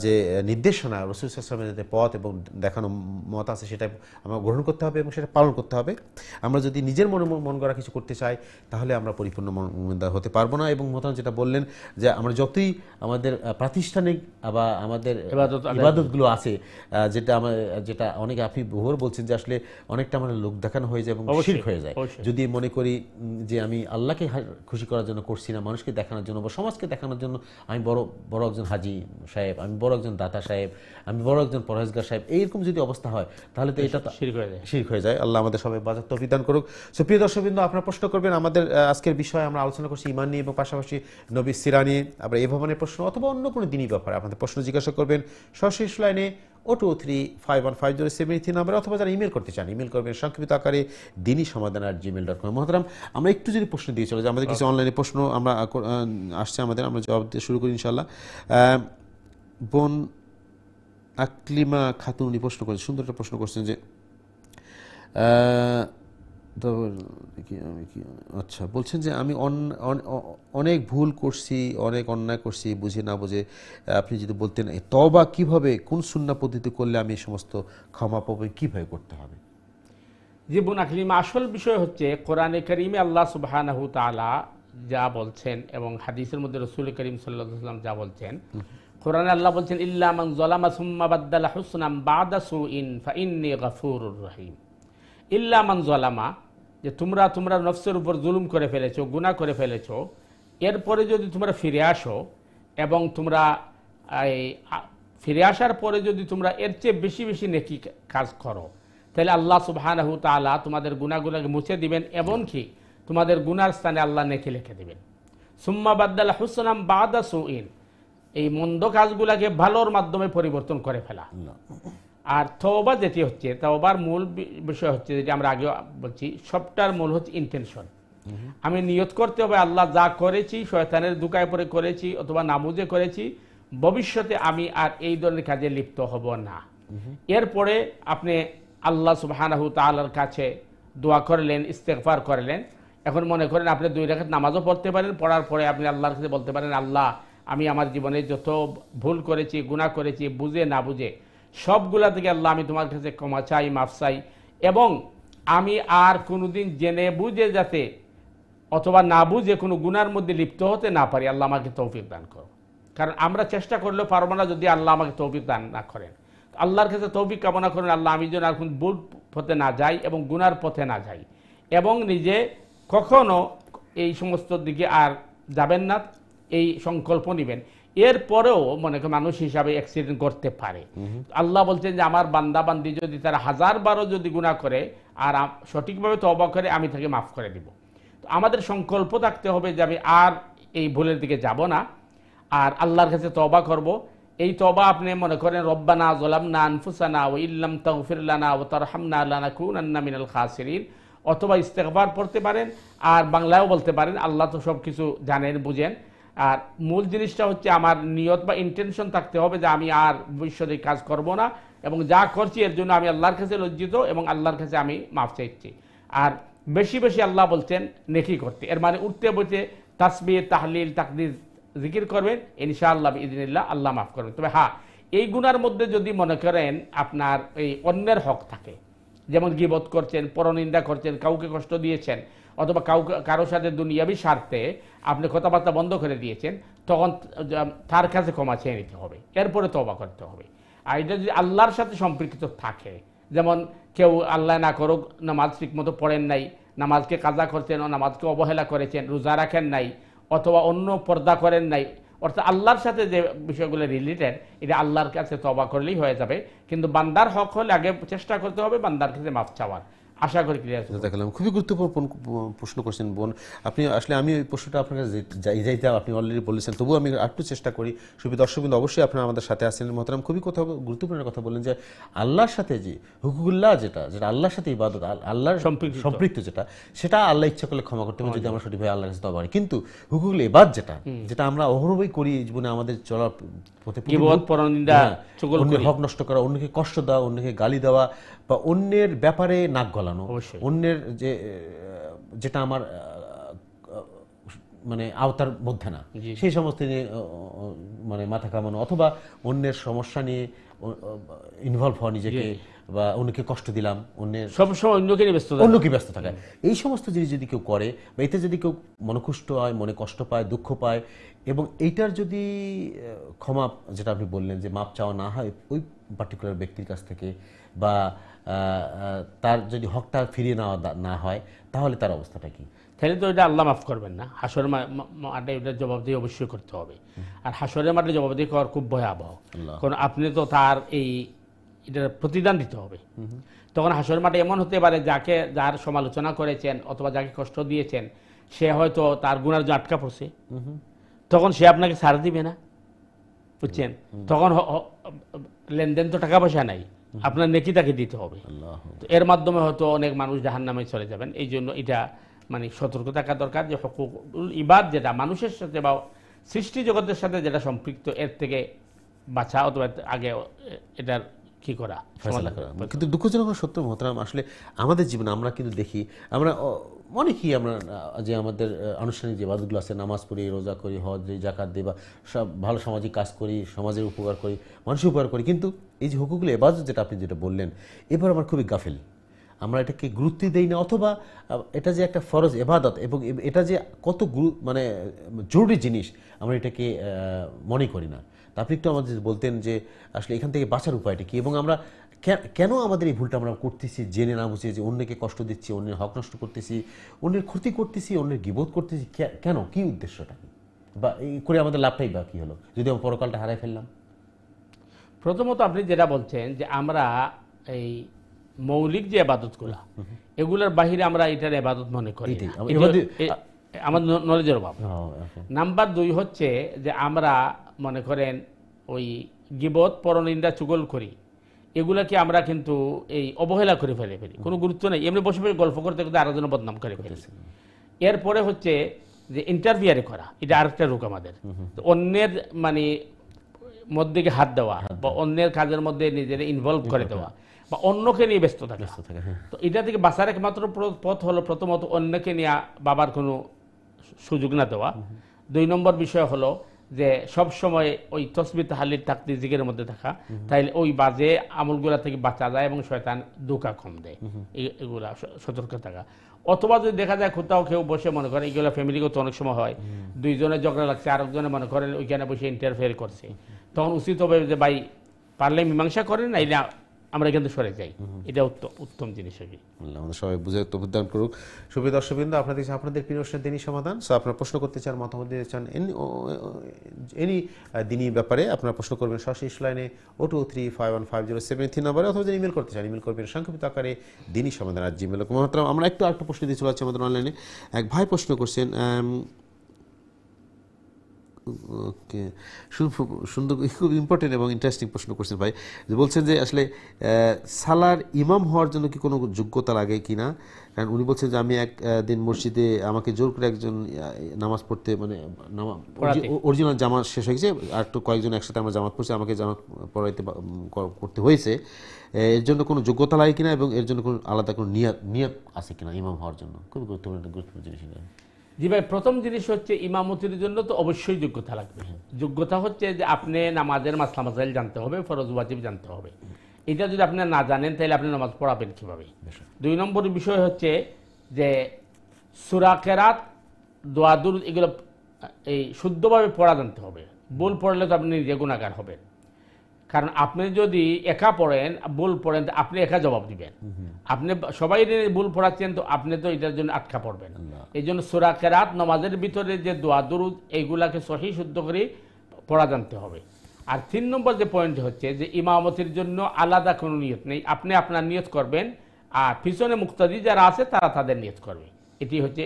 যে নির্দেশনা, রাসূল সাল্লাল্লাহু আলাইহি ওয়াসাল্লামের যে পথ এবং দেখানো মত আছে সেটা আমরা গ্রহণ করতে হবে এবং সেটা পালন করতে হবে। আমরা যদি নিজের মন গড়া কিছু করতে চাই তাহলে আমরা পরিপূর্ণ মুমিনদার হতে পারবো না। এবং মহতারাম যেটা বললেন যে আমরা যতই আমাদের প্রাতিষ্ঠানিক বা আমাদের ইবাদতগুলো আছে, যেটা অনেকে আপনি বহুবার বলছেন যে আসলে অনেকটা আমাদের লোক দেখানো হয়ে যায় এবং শিরক হয়ে যায়। যদি মনে করি যে আমি আল্লাহকে খুশি করার জন্য করছি না, মানুষকে দেখানোর জন্য বা সমাজকে দেখানোর জন্য, আমি বড় একজন হাজি সাহেব, আমি বড় একজন দাতা সাহেব, আমি বড় একজন পরহেজগার সাহেব, এইরকম যদি অবস্থা হয় তাহলে তো এটা শিরক হয়ে যায়। আল্লাহ আমাদের সবাই বাজার তৌফিক দান করুক। সো প্রিয় দর্শকবৃন্দ, আপনারা প্রশ্ন করবেন আমাদের আজকের বিষয়ে আমরা আলোচনা করছি ইমান নিয়ে এবং পাশাপাশি নবীর সিরা নিয়ে। আবার এই ভবনের প্রশ্ন অথবা অন্য কোনো দিনই ব্যাপারে আপনাদের প্রশ্ন জিজ্ঞাসা করবেন সরাসরি লাইনে 023515073 নাম্বার, অথবা যারা ইমেল করতে চান ইমেল করবেন সংক্ষিপ্ত আকারে dini-samadan@gmail.com। মহতারাম, আমরা একটু যদি প্রশ্ন দিয়ে চলে যাই, আমাদের কিছু অনলাইনে প্রশ্ন আমরা আসছে আমরা জবাব দিয়ে শুরু করি ইনশাআল্লাহ। বোন আকলিমা খাতুন উনি প্রশ্ন করেছেন, সুন্দর একটা প্রশ্ন করছেন যে আচ্ছা, বলছেন যে আমি অনেক ভুল করছি, অনেক অন্যায় করছি, বুঝে না বুঝে, আপনি যদি বলতেন তওবা কিভাবে, কোন সুন্নাহ পদ্ধতি করলে আমি এই সমস্ত ক্ষমা পাবো, কিভাবে করতে হবে? জি বোন আকলিমা, আসল বিষয় হচ্ছে কোরআনে কারিমে আল্লাহ সুবহানাহু তাআলা যা বলছেন এবং হাদিসের মধ্যে রাসূল করিম সাল্লাল্লাহু আলাইহি ওয়াসাল্লাম যা বলছেন। কোরআনে আল্লাহ বলছেন ইল্লা মান যালামা সুম্মা বাদদালা হুসনান বা'দা সুইন ফাইন্নী গাফুরুর রহিম। ইল্লা মান যালামা, যে তোমরা নফসের উপর জুলুম করে ফেলেছো, গুনাহ করে ফেলেছো, এরপরে যদি তোমরা ফিরে আসো এবং তোমরা ফিরে আসার পরে যদি তোমরা এর চেয়ে বেশি বেশি নেকি কাজ করো, তাহলে আল্লাহ সুবহানাহু তাআলা তোমাদের গুনাহগুলোকে মুছে দিবেন, এমনকি তোমাদের গুনার স্থানে আল্লাহ নেকি লিখে দিবেন। সুম্মা বাদদালা হুসনান বা'দা সুইন, এই মন্দ কাজগুলোকে ভালোর মাধ্যমে পরিবর্তন করে ফেলা। আর তওবা যেটি হচ্ছে, তওবার মূল বিষয় হচ্ছে যেটা আমরা আগে বলছি, সবটার মূল হচ্ছে ইন্টেনশন। আমি নিয়ত করতে হবে আল্লাহ যা করেছি শয়তানের ধোঁকায় পড়ে করেছি অথবা নামুজে করেছি, ভবিষ্যতে আমি আর এই ধরনের কাজে লিপ্ত হব না। এরপরে আপনি আল্লাহ সুবহানাহু তাআলার কাছে দোয়া করলেন, ইস্তেগফার করলেন। এখন মনে করেন আপনি 2 রাকাত নামাজও পড়তে পারেন, পড়ার পরে আপনি আল্লাহর কাছে বলতে পারেন, আল্লাহ আমি আমার জীবনে যত ভুল করেছি, গুনাহ করেছি, বুঝে না বুঝে, সবগুলা থেকে আল্লাহ আমি তোমার কাছে ক্ষমা চাই, মাফ চাই, এবং আমি আর কোনোদিন জেনে বুঝে যাতে অথবা না বুঝে কোনো গুনার মধ্যে লিপ্ত হতে না পারি, আল্লাহ আমাকে তৌফিক দান করো। কারণ আমরা চেষ্টা করলেও পারবো না যদি আল্লাহ আমাকে তৌফিক দান না করেন। আল্লাহর কাছে তৌফিক কামনা করেন, আল্লাহ আমি যেন আর কোন ভুল পথে না যাই এবং গুনার পথে না যাই, এবং নিজে কখনো এই সমস্ত দিকে আর যাবেন না, এই সংকল্প নেবেন। এরপরেও মনে করেন মানুষ হিসাবে অ্যাক্সিডেন্ট করতে পারে। আল্লাহ বলছেন যে আমার বান্দা বান্দি যদি তারা 1000 বারও যদি গুনাহ করে আর সঠিকভাবে তওবা করে, আমি তাকে মাফ করে দিব। তো আমাদের সংকল্প থাকতে হবে যে আমি আর এই ভুলের দিকে যাব না, আর আল্লাহর কাছে তওবা করব। এই তওবা আপনি মনে করেন রব্বানা যালামনা আনফুসানা ওয়া ইল্লাম তাগফির লানা ওয়া তারহামনা লানাকুনান্না মিনাল খাসিরিন, অথবা ইস্তেগফার পড়তে পারেন, আর বাংলায়ও বলতে পারেন। আল্লাহ তো সব কিছু জানেন, বুঝেন। আর মূল জিনিসটা হচ্ছে আমার নিয়ত বা ইন্টেনশন থাকতে হবে যে আমি আর ভবিষ্যতে কাজ করব না, এবং যা করছি এর জন্য আমি আল্লাহর কাছে লজ্জিত এবং আল্লাহর কাছে আমি মাফ চাইছি। আর বেশি বেশি আল্লাহ বলছেন নেকি করতে, এর মানে উঠতে বসে তাসবিহ তাহলিল তাকদির জিকির করবেন, ইনশাআল্লাহ বিইذনিল্লাহ আল্লাহ মাফ করবেন। তবে হ্যাঁ, এই গুনার মধ্যে যদি মনে করেন আপনার এই অন্যের হক থাকে, যেমন গীবত করছেন, পরনিন্দা করছেন, কাউকে কষ্ট দিয়েছেন, অথবা কারোর সাথে দুনিয়াবি স্বার্থে আপনি কথাবার্তা বন্ধ করে দিয়েছেন, তখন তার কাছে ক্ষমা চেয়ে নিতে হবে, এরপরে তওবা করতে হবে। আর এটা যদি আল্লাহর সাথে সম্পৃক্ত থাকে, যেমন কেউ আল্লাহ না করুক নামাজ ঠিক মতো পড়েন নাই, নামাজকে কাজা করছেন ও নামাজকে অবহেলা করেছেন, রোজা রাখেন নাই, অথবা অন্য পর্দা করেন নাই, অর্থাৎ আল্লাহর সাথে যে বিষয়গুলো রিলেটেড, এটা আল্লাহর কাছে তওবা করলেই হয়ে যাবে। কিন্তু বান্দার হক হলে আগে চেষ্টা করতে হবে বান্দার কাছে মাফ চাওয়ার। আশা করি ক্লিয়ার। দেখলাম খুবই গুরুত্বপূর্ণ প্রশ্ন করছেন বোন আপনি। আসলে আমি ওই প্রশ্নটা আপনার কাছে যাইতে আপনি অলরেডি বলেছেন, তবুও আমি একটু চেষ্টা করি। সুপ্রিয় দর্শকবৃন্দ, অবশ্যই আপনারা আমাদের সাথে আছেন। মোহতারাম খুবই গুরুত্বপূর্ণ কথা বললেন যে আল্লাহর সাথে যে হুকুকুল্লাহ, যেটা আল্লাহর সাথে ইবাদত, আল্লাহর সম্পৃক্ত সেটা আল্লাহ ইচ্ছা করলে ক্ষমা করতে হবে যদি আমরা সঠিকভাবে আল্লাহর কাছে তওবা করি। কিন্তু হুকুকুল ইবাদ যেটা আমরা অহরহই করি জীবনে, আমাদের চলার পথে অন্যের হক নষ্ট করা, অন্যকে কষ্ট দেওয়া, অন্যকে গালি দেওয়া, বা অন্যের ব্যাপারে নাক গলানো, অন্যের যেটা আমার মানে আওতার মধ্যে না, সেই সমস্ত নিয়ে মানে মাথা কামানো, অথবা অন্যের সমস্যা নিয়ে ইনভলভ হওয়া নিজেকে, বা অন্যকে কষ্ট দিলাম, অন্যের সবসময় অন্যকে ব্যস্ত থাকা, এই সমস্ত জিনিস যদি কেউ করে, বা এতে যদি কেউ মনকুষ্ট হয়, মনে কষ্ট পায়, দুঃখ পায়, এবং এইটার যদি ক্ষমা, যেটা আপনি বললেন যে মাপ চাওয়া না হয় ওই পার্টিকুলার ব্যক্তির কাছ থেকে, বা তার যদি হকটা ফিরিয়ে নেওয়া না হয়, তাহলে তার অবস্থাটা কি? তাহলে তো এটা আল্লাহ মাফ করবেন না। হাসরের মাঠে এটার জবাবদিহি অবশ্যই করতে হবে। আর হাসরের মাঠে জবাবদিহি করার খুব ভয়াবহ, কারণ আপনি তো তার এটার প্রতিদান দিতে হবে। তখন হাসরের মাঠে এমন হতে পারে যার সমালোচনা করেছেন অথবা যাকে কষ্ট দিয়েছেন, সে হয়তো তার গুনার জন্য আটকা পড়ছে, তখন সে আপনাকে ছাড় দিবে না, বুঝছেন? তখন লেনদেন তো টাকা পয়সা নাই, আপনার নেকি তাকে দিতে হবে। তো এর মাধ্যমে হয়তো অনেক মানুষ জাহান্নামে চলে যাবেন। এই জন্য এটা মানে সতর্ক থাকা দরকার যে হুকুকুল ইবাদ যেটা মানুষের সাথে বা সৃষ্টি জগতের সাথে যেটা সম্পৃক্ত, এর থেকে বাঁচা, অথবা আগে এটার কি করা, সমাধান করা। কিন্তু দুঃখজনক সত্য মোহতারাম, আসলে আমাদের জীবনে আমরা কিন্তু দেখি, আমরা অনেকেই আমরা যে আমাদের আনুষ্ঠানিক যে ইবাদতগুলো আছে, নামাজ পড়ি, রোজা করি, হজ দিই, জাকাত দিই, বা সব ভালো সামাজিক কাজ করি, সমাজের উপকার করি, মানুষের উপকার করি, কিন্তু এই যে হুকুকুল ইবাদত যেটা আপনি যেটা বললেন, এবার আমার খুবই গাফেল, আমরা এটাকে গুরুত্ব দেই না, অথবা এটা যে একটা ফরজ ইবাদত এবং এটা যে কত মানে জরুরি জিনিস, আমরা এটাকে মনে করি না। তা আপনি একটু আমাদের বলতেন যে আসলে এখান থেকে বাঁচার উপায়টা কি, এবং আমরা কেন আমাদের এই ভুলটা আমরা করতেছি জেনে না বুঝে, যে অন্যকে কষ্ট দিচ্ছি, অন্যের হক নষ্ট করতেছি, অন্যের ক্ষতি করতেছি, অন্যের গীবত করতেছি, কেন, কি উদ্দেশ্যটা কি, বা এই করে আমাদের লাভটাই বা কি হলো যদি আমরা পরকালটা হারাই ফেললাম? প্রথমত আপনি যেটা বলছেন যে আমরা এই মৌলিক যে ইবাদতগুলো, এগুলোর বাহিরে আমরা এটার ইবাদত মনে করি, আমার নলেজের অভাব। নাম্বার 2 হচ্ছে যে আমরা মনে করেন ওই গীবত, পরনিন্দা, চুগল করি, এগুলাকে আমরা কিন্তু এই অবহেলা করে ফেলি, কোনো গুরুত্ব নেই, এমনি বসে বসে গল্প করতে করতে আরেকজনের বদনাম করে ফেলি। এরপরে হচ্ছে যে ইন্টারফিয়ারে করা, এটা আরেকটা রোগ আমাদের, অন্যের মানে মধ্যে হাত দেওয়া, বা অন্যের কাজের মধ্যে নিজের ইনভলভ করে দেওয়া, বা অন্যকে নিয়ে ব্যস্ত থাকা। তো এটা থেকে বাঁচার একমাত্র পথ হলো প্রথমত অন্যকে নিয়ে বাবার কোনো সুযোগ না দেওয়া। 2 নম্বর বিষয় হলো যে সব সময় ওই তসবিহ তাহলিল তাকবীর জিকিরের মধ্যে থাকা, তাইলে ওই বাজে আমলগুলা থেকে বাঁচা যায় এবং শয়তান ধোঁকা কম দেয়, এগুলা সতর্ক থাকা। অথবা যদি দেখা যায় কোথাও কেউ বসে মনে করে, এগুলো ফ্যামিলিগত অনেক সময় হয়, 2 জনের ঝগড়া লাগছে, আরেকজনে মনে করেন ওইখানে বসে ইন্টারফেয়ার করছে, তখন উচিত হবে যে ভাই পারলে মীমাংসা করেন, নাইলে আমরা এখান থেকে সরে যাই, এটা উত্তম জিনিস হবে। আমাদের সবাই বুঝে তবুদান করুক। সুপ্রিয় দর্শকবৃন্দ, আপনাদের প্রিয় প্রশ্নের দিনই সমাধান। সো আপনারা প্রশ্ন করতে চান, মতামত দিতে চান এনি দিনই ব্যাপারে, আপনারা প্রশ্ন করবেন সরাসরি লাইনে 02351507 নম্বরে, অথবা যদি ইমেল করতে চান, ইমেল করবেন সংক্ষিপ্ত আকারে দিনই সমাধান @gmail.com। আমরা একটু আরেকটা প্রশ্ন দিয়ে চলে যাচ্ছি আমাদের অনলাইনে। এক ভাই প্রশ্ন করছেন, ওকে, সুন্দর, খুব ইম্পর্টেন্ট এবং ইন্টারেস্টিং প্রশ্ন করছেন ভাই। যে বলছেন যে আসলে সালার ইমাম হওয়ার জন্য কি কোনো যোগ্যতা লাগে কিনা, কারণ উনি বলছেন যে আমি একদিন মসজিদে আমাকে জোর করে একজন নামাজ পড়তে মানে অরিজিনাল জামাত শেষ হয়ে গেছে, আর তো কয়েকজন একসাথে আমরা জামাত পড়ছি, আমাকে জামাত পড়াইতে করতে হয়েছে, এর জন্য কোনো যোগ্যতা লাগে কিনা এবং এর জন্য কোনো আলাদা কোনো নিয়ত আছে কিনা ইমাম হওয়ার জন্য? খুবই গুরুত্বপূর্ণ জিনিস। জি ভাই, প্রথম জিনিস হচ্ছে ইমামতির জন্য তো অবশ্যই যোগ্যতা লাগবে। যোগ্যতা হচ্ছে যে আপনি নামাজের মাসলা মাসাইল জানতে হবে, ফরজ ওয়াজিব জানতে হবে। এটা যদি আপনি না জানেন তাহলে আপনি নামাজ পড়াবেন কীভাবে? 2 নম্বর বিষয় হচ্ছে যে সূরা কেরাত, দোয়া দুরূদ এগুলো এই শুদ্ধভাবে পড়া জানতে হবে। ভুল পড়লে তো আপনি নিজে গুনাহগার হবেন, কারণ আপনি যদি একা পড়েন, ভুল পড়েন, আপনি একা জবাব দিবেন। আপনি সবাই ভুল পড়াচ্ছেন, তো আপনি তো এটার জন্য আটকা পড়বেন। এই জন্য সূরা কেরাত, নামাজের ভিতরে যে দোয়া দুরূদ এইগুলাকে সহি শুদ্ধ করে পড়া জানতে হবে। আর 3 নম্বর যে পয়েন্ট হচ্ছে যে ইমামতির জন্য আলাদা কোনো নিয়ত নেই, আপনি আপনার নিয়ত করবেন, আর পিছনে মুক্তাদি যারা আছে তারা তাদের নিয়ত করবে। এটি হচ্ছে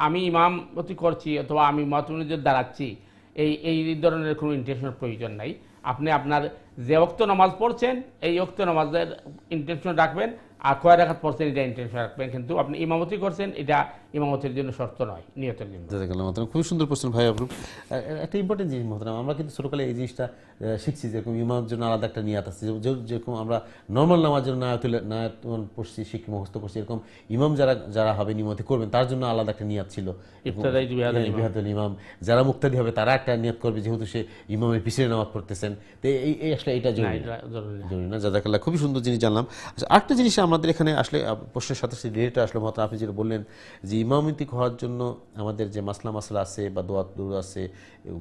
আমি ইমামতি করছি অথবা আমি মুয়াজ্জিনের দাঁড়াচ্ছি, এই ধরনের কোনো ইন্টেনশনের প্রয়োজন নাই। আপনি আপনার যে ওয়াক্ত নামাজ পড়ছেন এই ওয়াক্ত নামাজের ইন্টেনশন রাখবেন, আর কয় রাকাত পড়ছেন এটা ইন্টেনশন রাখবেন, কিন্তু আপনি ইমামতি করছেন এটা ইমামতির জন্য শর্ত নয়, নিয়তের জন্য। খুব সুন্দর প্রশ্ন ভাই আপনার। একটা ইম্পর্টেন্ট জিনিস মহতারাম, আমরা কিন্তু ছোটকালে এই জিনিসটা শিখছি, যেরকম ইমামের জন্য আলাদা একটা নিয়াত আছে, যেরকম আমরা নর্মাল নামাজের জন্য নায়াত পড়ছি, শিখি, মুখস্থ করছি, এরকম ইমাম যারা হবে নিয়মতি করবেন তার জন্য আলাদা একটা নিয়াত ছিল। বিহাদুল ইমাম যারা মুক্তাদি হবে তারা একটা নিয়াত করবে, যেহেতু সে ইমামের পিছনে নামাজ পড়তেছেন। তো এই আসলে এটা জরুরি না। জাযাকাল্লাহ, খুবই সুন্দর জিনিস জানলাম। আচ্ছা, আরেকটা জিনিস আমাদের এখানে আসলে প্রশ্নের সাথে রিলেটেড আসলে মহতারাম, আপনি যেটা বললেন যে ইমামতি হওয়ার জন্য আমাদের যে মাসলা আছে বা দোয়া দুরূদ আছে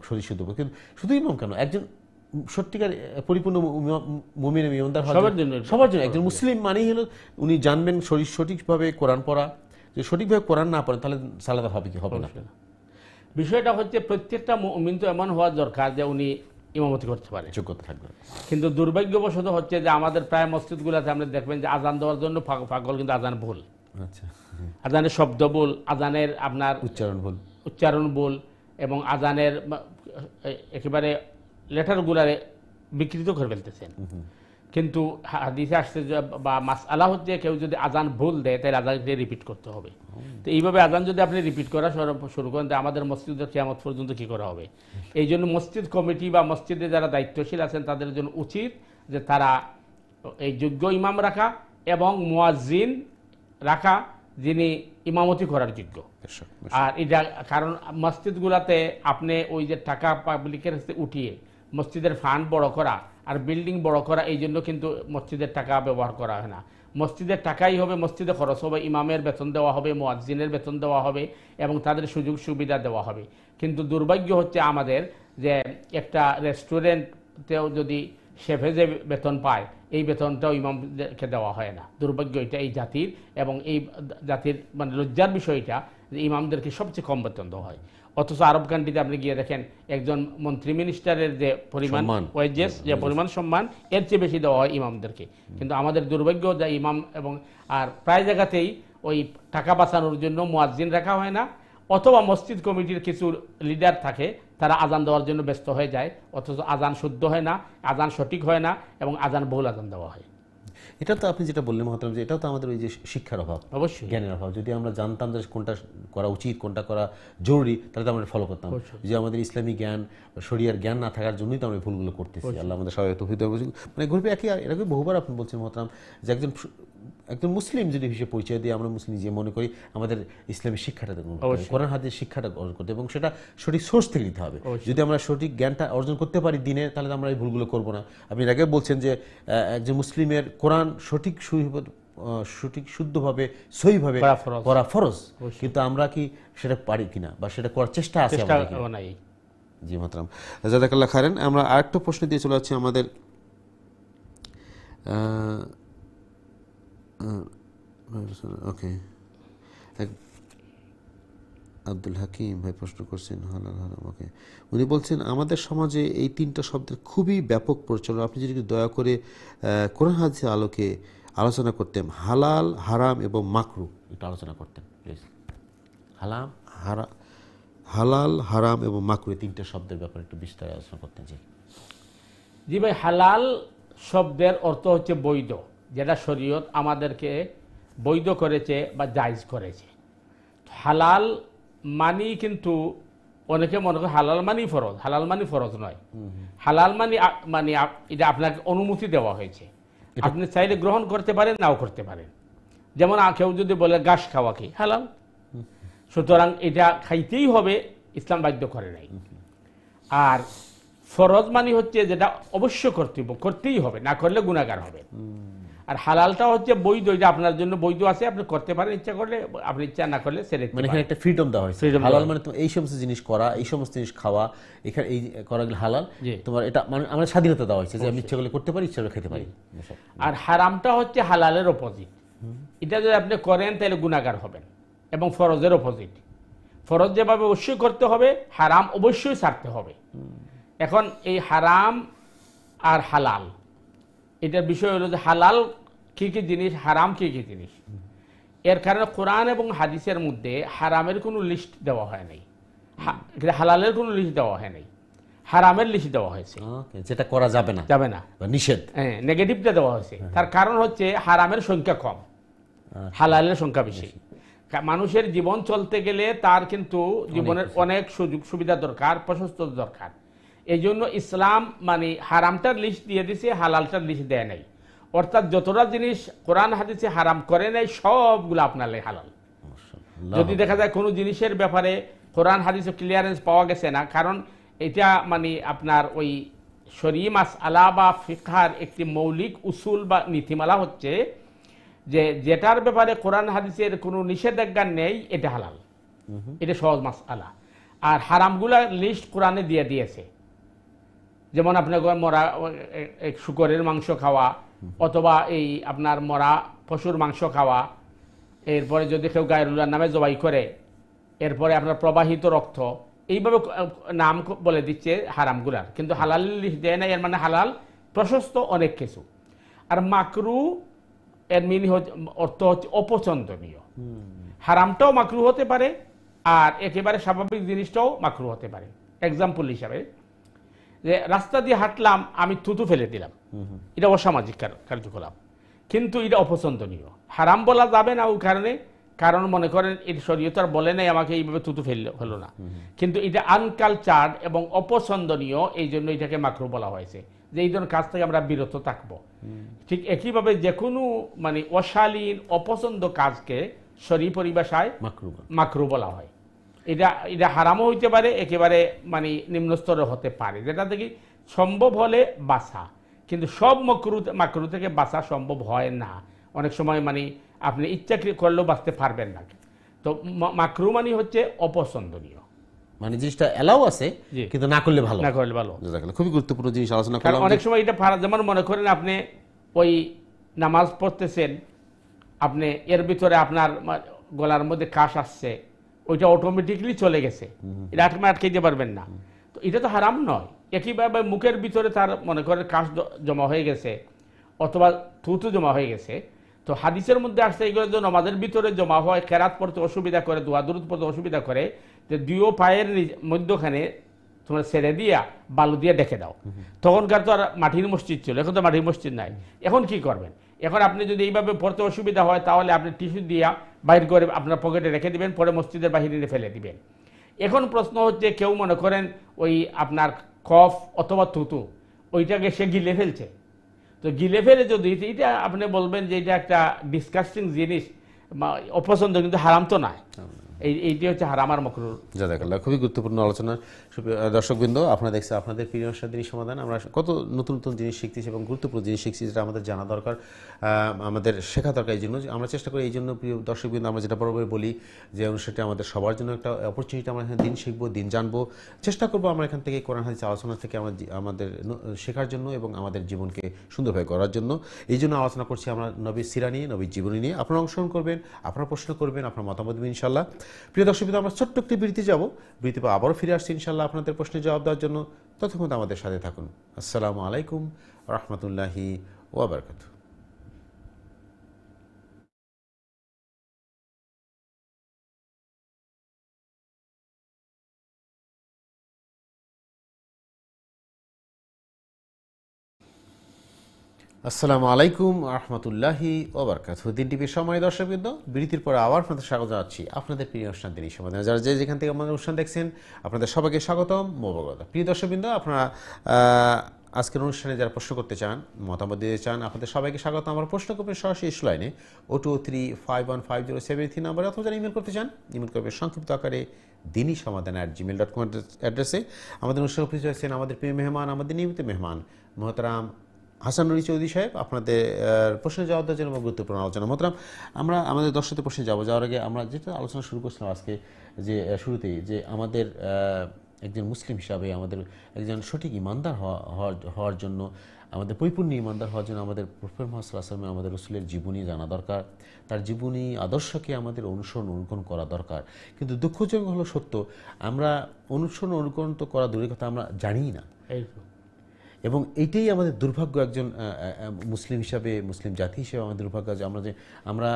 শরীর শুদ্ধ, কিন্তু শুধু ইমাম কেন, একজন সত্যিকার পরিপূর্ণ মুমিন ইমানদার সবার জন্য, একজন মুসলিম মানেই হলো উনি জানবেন সঠিকভাবে কোরআন পড়া। যদি সঠিকভাবে কোরআন না পড়েন তাহলে সালাত হবে কি হবে না। বিষয়টা হচ্ছে প্রত্যেকটা মুমিন তো এমন হওয়া দরকার যে উনি ইমামতি করতে পারে, যোগ্যতা থাকবে। কিন্তু দুর্ভাগ্যবশত হচ্ছে যে আমাদের প্রায় মসজিদগুলোতে আপনি দেখবেন যে আজান দেওয়ার জন্য পাগল, কিন্তু আজান ভুল। আচ্ছা, আজানের শব্দ ভুল, আজানের আপনার উচ্চারণ ভুল, এবং আজানের একেবারে লেটারগুলারে বিকৃত করে ফেলতেছেন। কিন্তু হাদিসে আসছে বা মাসআলা হচ্ছে কেউ যদি আজান ভুল দেয় তাহলে আজানকে রিপিট করতে হবে। তো এইভাবে আজান যদি আপনি রিপিট করা শুরু করেন, তো আমাদের মসজিদের কিয়ামত পর্যন্ত কি করা হবে? এই জন্য মসজিদ কমিটি বা মসজিদে যারা দায়িত্বশীল আছেন তাদের জন্য উচিত যে তারা এই যোগ্য ইমাম রাখা এবং মুয়াজ্জিন রাখা যিনি ইমামতি করার যোগ্য। আর এটা কারণ মসজিদগুলোতে আপনি ওই যে টাকা পাবলিকের কাছে উঠিয়ে মসজিদের ফান্ড বড় করা আর বিল্ডিং বড় করা, এই জন্য কিন্তু মসজিদের টাকা ব্যবহার করা হয় না। মসজিদের টাকাই হবে, মসজিদে খরচ হবে, ইমামের বেতন দেওয়া হবে, মুয়াজ্জিনের বেতন দেওয়া হবে এবং তাদের সুযোগ সুবিধা দেওয়া হবে। কিন্তু দুর্ভাগ্য হচ্ছে আমাদের যে একটা রেস্টুরেন্টেও যদি শেফে যে বেতন পায় এই বেতনটাও ইমামকে দেওয়া হয় না। দুর্ভাগ্য এটা এই জাতির, এবং এই জাতির মানে লজ্জার বিষয়টা যে ইমামদেরকে সবচেয়ে কম বেতন দেওয়া হয়। অথচ আরব কান্ট্রিতে আপনি গিয়ে দেখেন একজন মন্ত্রী মিনিস্টারের যে পরিমাণ ওয়েজেস, যে পরিমাণ সম্মান, এর চেয়ে বেশি দেওয়া হয় ইমামদেরকে। কিন্তু আমাদের দুর্ভাগ্য যে ইমাম এবং আর প্রায় জায়গাতেই ওই টাকা বাঁচানোর জন্য মুয়াজ্জিন রাখা হয় না, অথবা মসজিদ কমিটির কিছু লিডার থাকে তারা আজান দেওয়ার জন্য ব্যস্ত হয়ে যায়, অথচ আজান শুদ্ধ হয় না, আজান সঠিক হয় না এবং আজান বহুল আজান দেওয়া হয়। এটা তো আপনি যেটা বললেন মহতারাম, যে এটাও তো আমাদের ওই যে শিক্ষার অভাব, অবশ্যই জ্ঞানের অভাব। যদি আমরা জানতাম যে কোনটা করা উচিত, কোনটা করা জরুরি, তাহলে তো আমরা ফলো করতাম। যে আমাদের ইসলামী জ্ঞান, শরিয়ার জ্ঞান না থাকার জন্যই তো আমরা ভুলগুলো করতেছি। আল্লাহ আমাদের সবাই তৌফিক দান করুন। মানে ঘুরবে এরকম বহুবার আপনি বলছেন মহতারাম যে একজন মুসলিম যদি হিসেবে পরিচয় দিয়ে আমরা মুসলিম যে মনে করি আমাদের ইসলামী শিক্ষাটা কোরআন হাদিস শিক্ষাটা অর্জন করতে, এবং সেটা সঠিক সোর্স থেকে নিতে হবে। যদি আমরা সঠিক জ্ঞানটা অর্জন করতে পারি দিনে, তাহলে আমরা এই ভুলগুলো করবো না। আপনি এর আগে বলছেন যে একজন মুসলিমের কোরআন সঠিক শুদ্ধভাবে সহিভাবে করা ফরজ, কিন্তু আমরা কি সেটা পারি কিনা বা সেটা করার চেষ্টা আছে? জি মহতারাম, জাযাকাল্লাহ খাইরান। আমরা আরেকটা প্রশ্ন দিয়ে চলে যাচ্ছি আমাদের ওকে, আব্দুল হাকিম ভাই প্রশ্ন করছেন হালাল হারাম। ওকে, উনি বলছেন আমাদের সমাজে এই 3টা শব্দের খুবই ব্যাপক প্রচলন, আপনি যদি দয়া করে কোরআন হাদিসের আলোকে আলোচনা করতেন, হালাল, হারাম এবং মাকরু একটু আলোচনা করতেন প্লিজ। হালাল, হারাম এবং মাকরুহ তিনটা শব্দের ব্যাপারে একটু বিস্তারে আলোচনা করতে চাই। জি ভাই, হালাল শব্দের অর্থ হচ্ছে বৈধ, যেটা শরীয়ত আমাদেরকে বৈধ করেছে বা জায়েজ করেছে। হালাল মানি কিন্তু অনেকে মনে করে হালাল মানি ফরজ, হালাল মানি ফরজ নয়। হালাল মানি মানে এটা আপনাকে অনুমতি দেওয়া হয়েছে, আপনি চাইলে গ্রহণ করতে পারেন, নাও করতে পারেন। যেমন কেউ যদি বলে ঘাস খাওয়া কি হালাল, সুতরাং এটা খাইতেই হবে, ইসলাম বাধ্য করে নাই। আর ফরজ মানি হচ্ছে যেটা অবশ্য করতেই হবে, না করলে গুনাহগার হবে। আর হালালটা হচ্ছে বৈধ, এটা আপনার জন্য বৈধ আছে, আপনি করতে পারেন ইচ্ছা করলে, আপনি ইচ্ছা না করলে ছেড়ে দিতে মানে এখানে পারেন। একটা ফ্রিডম দেওয়া হয়েছে। Freedom হালাল দেওয়া মানে তোমার এই সমস্ত জিনিস করা, এই সমস্ত জিনিস খাওয়া, এখানে এই করাগুলো হালাল। জি। তোমার এটা মানে আমার স্বাধীনতা দেওয়া হয়েছে যে আমি ইচ্ছা করলে করতে পারি, ইচ্ছা করলে খেতে পারি। আর হারামটা হচ্ছে হালালের অপোজিট। এটা যদি আপনি করেন তাহলে গুনাহগার হবেন, এবং ফরজের অপোজিট। ফরজ যেভাবে অবশ্যই করতে হবে, হারাম অবশ্যই ছাড়তে হবে। এখন এই হারাম আর হালাল, এটার বিষয় হলো যে হালাল কি কি জিনিস, হারাম কি কি জিনিস। এর কারণে কোরআন এবং হাদিসের মধ্যে হারামের কোনো লিস্ট দেওয়া হয় নাই, হালালের কোনো লিস্ট দেওয়া হয় নাই, হারামের লিস্ট দেওয়া হয়েছে। ওকে, যেটা করা যাবে না যাবে না, বা নিষেধ। হ্যাঁ, নেগেটিভটা দেওয়া হয়েছে। তার কারণ হচ্ছে হারামের সংখ্যা কম, হালালের সংখ্যা বেশি। মানুষের জীবন চলতে গেলে তার কিন্তু জীবনের অনেক সুযোগ সুবিধা দরকার, প্রশস্ত দরকার। এই জন্য ইসলাম মানে হারামটার লিস্ট দিয়ে দিছে, হালালটার লিস্ট দেয় নাই। অর্থাৎ যতটা জিনিস কোরআন হাদিসে হারাম করে নাই, সবগুলো আপনার হালাল। যদি দেখা যায় কোনো জিনিসের ব্যাপারে কোরআন হাদিসে ক্লিয়ারেন্স পাওয়া গেছে না, কারণ এটা মানে আপনার ওই শরঈ মাসআলা বা ফিকহার একটি মৌলিক উসুল বা নীতিমালা হচ্ছে যে যেটার ব্যাপারে কোরআন হাদিসের কোনো নিষেধাজ্ঞা নেই, এটা হালাল, এটা সহজ মাসআলা। আর হারামগুলার লিস্ট কোরআনে দিয়ে দিয়েছে। যেমন আপনার মরা শুকরের মাংস খাওয়া, অথবা এই আপনার মরা পশুর মাংস খাওয়া, এরপরে যদি কেউ গায়রুল্লাহর নামে জবাই করে, এরপরে আপনার প্রবাহিত রক্ত, এইভাবে নাম বলে দিচ্ছে হারামগুলার, কিন্তু হালাল লিস্ট দেয় না। এর মানে হালাল প্রশস্ত অনেক কিছু। আর মাকরু এর মিনি অর্থ হচ্ছে অপছন্দনীয়। হারামটাও মাকরু হতে পারে, আর একেবারে স্বাভাবিক জিনিসটাও মাকরু হতে পারে। এক্সাম্পল হিসাবে, যে রাস্তা দিয়ে হাঁটলাম, আমি থুতু ফেলে দিলাম, এটা অসামাজিক কার্যকলাপ, কিন্তু এটা অপছন্দনীয়। হারাম বলা যাবে না ওই কারণে, কারণ মনে করেন এর শরীয়ত আর বলে নাই আমাকে এইভাবে থুতু ফেললো না, কিন্তু এটা আনকালচার্ড এবং অপছন্দনীয়, এই জন্য এটাকে মাকরু বলা হয়েছে, যে এই ধরনের কাজ থেকে আমরা বিরত থাকবো। ঠিক একইভাবে যে কোনো মানে অশালীন অপছন্দ কাজকে শরী পরিভাষায় মাকরু বলা হয়। এটা হারামও হইতে পারে, একেবারে মানে নিম্ন স্তরে হতে পারে, যেটা থেকে সম্ভব হলে বাঁচা। কিন্তু সব মাকরু থেকে বাঁচা সম্ভব হয় না। অনেক সময় মানে আপনি ইচ্ছা করলেও বাঁচতে পারবেন না। তো মাকরু মানে হচ্ছে অপছন্দনীয়, মানে জিনিসটা এলাও আছে, কিন্তু না করলে ভালো, না করলে ভালো। খুবই গুরুত্বপূর্ণ জিনিস আলোচনা কারণ করলাম। অনেক সময় এটা যেমন মনে করেন আপনি ওই নামাজ পড়তেছেন, আপনি এর ভিতরে আপনার গলার মধ্যে কাশ আসছে, ওইটা অটোমেটিকলি চলে গেছে, এটা আটকে দিতে পারবেন না, তো এটা তো হারাম নয়। একইভাবে মুখের ভিতরে তার মনে করেন কাশ জমা হয়ে গেছে, অথবা থুতু জমা হয়ে গেছে, তো হাদিসের মধ্যে আসছে এগুলো যে নামাজের ভিতরে জমা হয়, কেরাত পড়তে অসুবিধা করে, দোয়া দুরূদ পড়তে অসুবিধা করে, যে দুইও পায়ের মধ্যখানে তোমরা ছেড়ে দিয়া বালু দিয়ে ডেকে দাও। তখনকার তো আর মাটির মসজিদ ছিল, এখন তো মাটির মসজিদ নাই। এখন কি করবেন? এখন আপনি যদি এইভাবে পড়তে অসুবিধা হয়, তাহলে আপনি টিস্যু দিয়া বাইর করে আপনার পকেটে রেখে দিবেন, পরে মসজিদের বাহিরে ফেলে দিবেন। এখন প্রশ্ন হচ্ছে, কেউ মনে করেন ওই আপনার কফ অথবা থুতু ওইটাকে সে গিলে ফেলছে, তো গিলে ফেলে যদি এটা আপনি বলবেন যে এটা একটা ডিসকাস্টিং জিনিস, অপছন্দ, কিন্তু হারাম তো নয়। এইটি হচ্ছে হারাম আর মাকরুহ। জাযাকাল্লাহ, খুবই গুরুত্বপূর্ণ আলোচনা। দর্শকবৃন্দ, আপনারা দেখছেন আপনাদের প্রিয় দিনই সমাধান। আমরা কত নতুন নতুন জিনিস শিখতেছি এবং গুরুত্বপূর্ণ জিনিস শিখছি, যেটা আমাদের জানা দরকার, আমাদের শেখা দরকার। এই জন্য আমরা চেষ্টা করি, এই জন্য প্রিয় দর্শকবৃন্দ, আমরা যেটা বরাবর বলি যে অনুষ্ঠানটি আমাদের সবার জন্য একটা অপরচুনিটি। আমরা এখানে দিন শিখবো, দিন জানবো, চেষ্টা করবো আমরা এখান থেকে কোরআন হাদিস আলোচনা থেকে আমাদের শেখার জন্য এবং আমাদের জীবনকে সুন্দরভাবে করার জন্য। এই জন্য আলোচনা করছি আমরা নবীর সিরা নিয়ে, নবীর জীবনী নিয়ে। আপনারা অংশগ্রহণ করবেন, আপনারা প্রশ্ন করবেন, আপনার মতামত দেবেন ইনশাল্লাহ। প্রিয় দর্শকবৃন্দ, আমরা ছোট্ট একটি বিরতি যাব, বিরতি পর আবারও ফিরে আসছি ইনশাল্লাহ আপনাদের প্রশ্নের জবাব দেওয়ার জন্য। ততক্ষণ আমাদের সাথে থাকুন। আসসালামু আলাইকুম ওয়া রাহমাতুল্লাহি ওয়া বারাকাতুহু। আসসালামু আলাইকুম রহমতুল্লাহি ওবরকাতুহু। দিন টিভির সময় দর্শকবৃন্দ, বিরতির পরে আবার আপনাদের স্বাগত জানাচ্ছি আপনাদের প্রিয় অনুষ্ঠান দিনই সমাধান। যারা যে যেখান থেকে আমাদের অনুষ্ঠান দেখছেন আপনাদের সবাইকে স্বাগতম, মোবারক। প্রিয় দর্শকবৃন্দ, আপনারা আজকের অনুষ্ঠানে যারা প্রশ্ন করতে চান, মতামত দিতে চান, আপনাদের সবাইকে স্বাগত। আমার প্রশ্ন করবেন সরাসরি লাইনে 02351507 নাম্বারে, অথবা যারা ইমেল করতে চান ইমেল করবেন সংক্ষিপ্ত আকারে দিনই সমাধান @gmail.com অ্যাড্রেসে। আমাদের অনুষ্ঠানে উপস্থিত হয়েছেন আমাদের প্রিয় মেহমান, আমাদের নিয়মিত মেহমান মোহতারাম হাসান নুরি চৌধুরী সাহেব। আপনাদের প্রশ্নের জবাব দেওয়ার জন্য গুরুত্বপূর্ণ আলোচনা। মোহতারাম, আমরা আমাদের দর্শকদের প্রশ্নে যাওয়ার আগে আমরা যেটা আলোচনা শুরু করছিলাম আজকে, যে শুরুতেই যে আমাদের একজন মুসলিম হিসাবে আমাদের একজন সঠিক ইমানদার হওয়ার জন্য, আমাদের পরিপূর্ণ ইমানদার হওয়ার জন্য আমাদের প্রফেট মুহাম্মদ সাল্লাল্লাহু আলাইহি ওয়াসাল্লাম আমাদের রাসূলের জীবনী জানা দরকার, তার জীবনী আদর্শকে আমাদের অনুসরণ অনুকরণ করা দরকার। কিন্তু দুঃখজনক হলো সত্য, আমরা অনুসরণ অনুকরণ তো করা দূরের কথা, আমরা জানিই না। এবং এইটাই আমাদের দুর্ভাগ্য, একজন মুসলিম হিসাবে, মুসলিম জাতি হিসেবে আমাদের দুর্ভাগ্য যে আমরা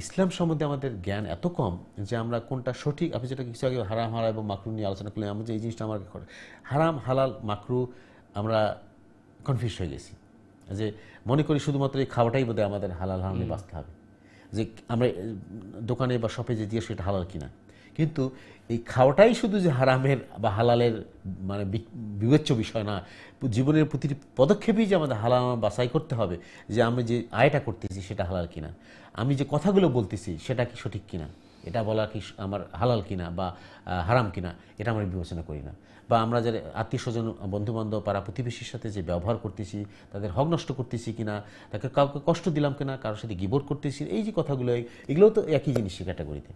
ইসলাম সম্বন্ধে আমাদের জ্ঞান এত কম যে আমরা কোনটা সঠিক, আপনি যেটা কিছু আগে হারাম হালাল এবং মাকরু নিয়ে আলোচনা করলেন, আমরা যে এই জিনিসটা আমার হারাম হালাল মাকরু আমরা কনফিউজ হয়ে গেছি, যে মনে করি শুধুমাত্র এই খাওয়াটাই বোধহয় আমাদের হালাল হারামে বাঁচতে হবে, যে আমরা দোকানে বা শপে যে দিয়ে সেটা হালাল কিনা। কিন্তু এই খাওয়াটাই শুধু যে হারামের বা হালালের মানে বিবেচ্য বিষয় না, জীবনের প্রতিটি পদক্ষেপেই যে আমাদের হালাল বাছাই করতে হবে, যে আমি যে আয়টা করতেছি সেটা হালাল কিনা, আমি যে কথাগুলো বলতেছি সেটা কি সঠিক কিনা, এটা বলা কি আমার হালাল কিনা বা হারাম কিনা, এটা আমরা বিবেচনা করি না। বা আমরা যারা আত্মীয় স্বজন, বন্ধুবান্ধব, পাড়া প্রতিবেশীর সাথে যে ব্যবহার করতেছি, তাদের হক নষ্ট করতেছি কিনা, তাকে কাউকে কষ্ট দিলাম কিনা, কারোর সাথে গিবট করতেছি, এই যে কথাগুলো, এগুলোও তো একই জিনিসের ক্যাটাগরিতে,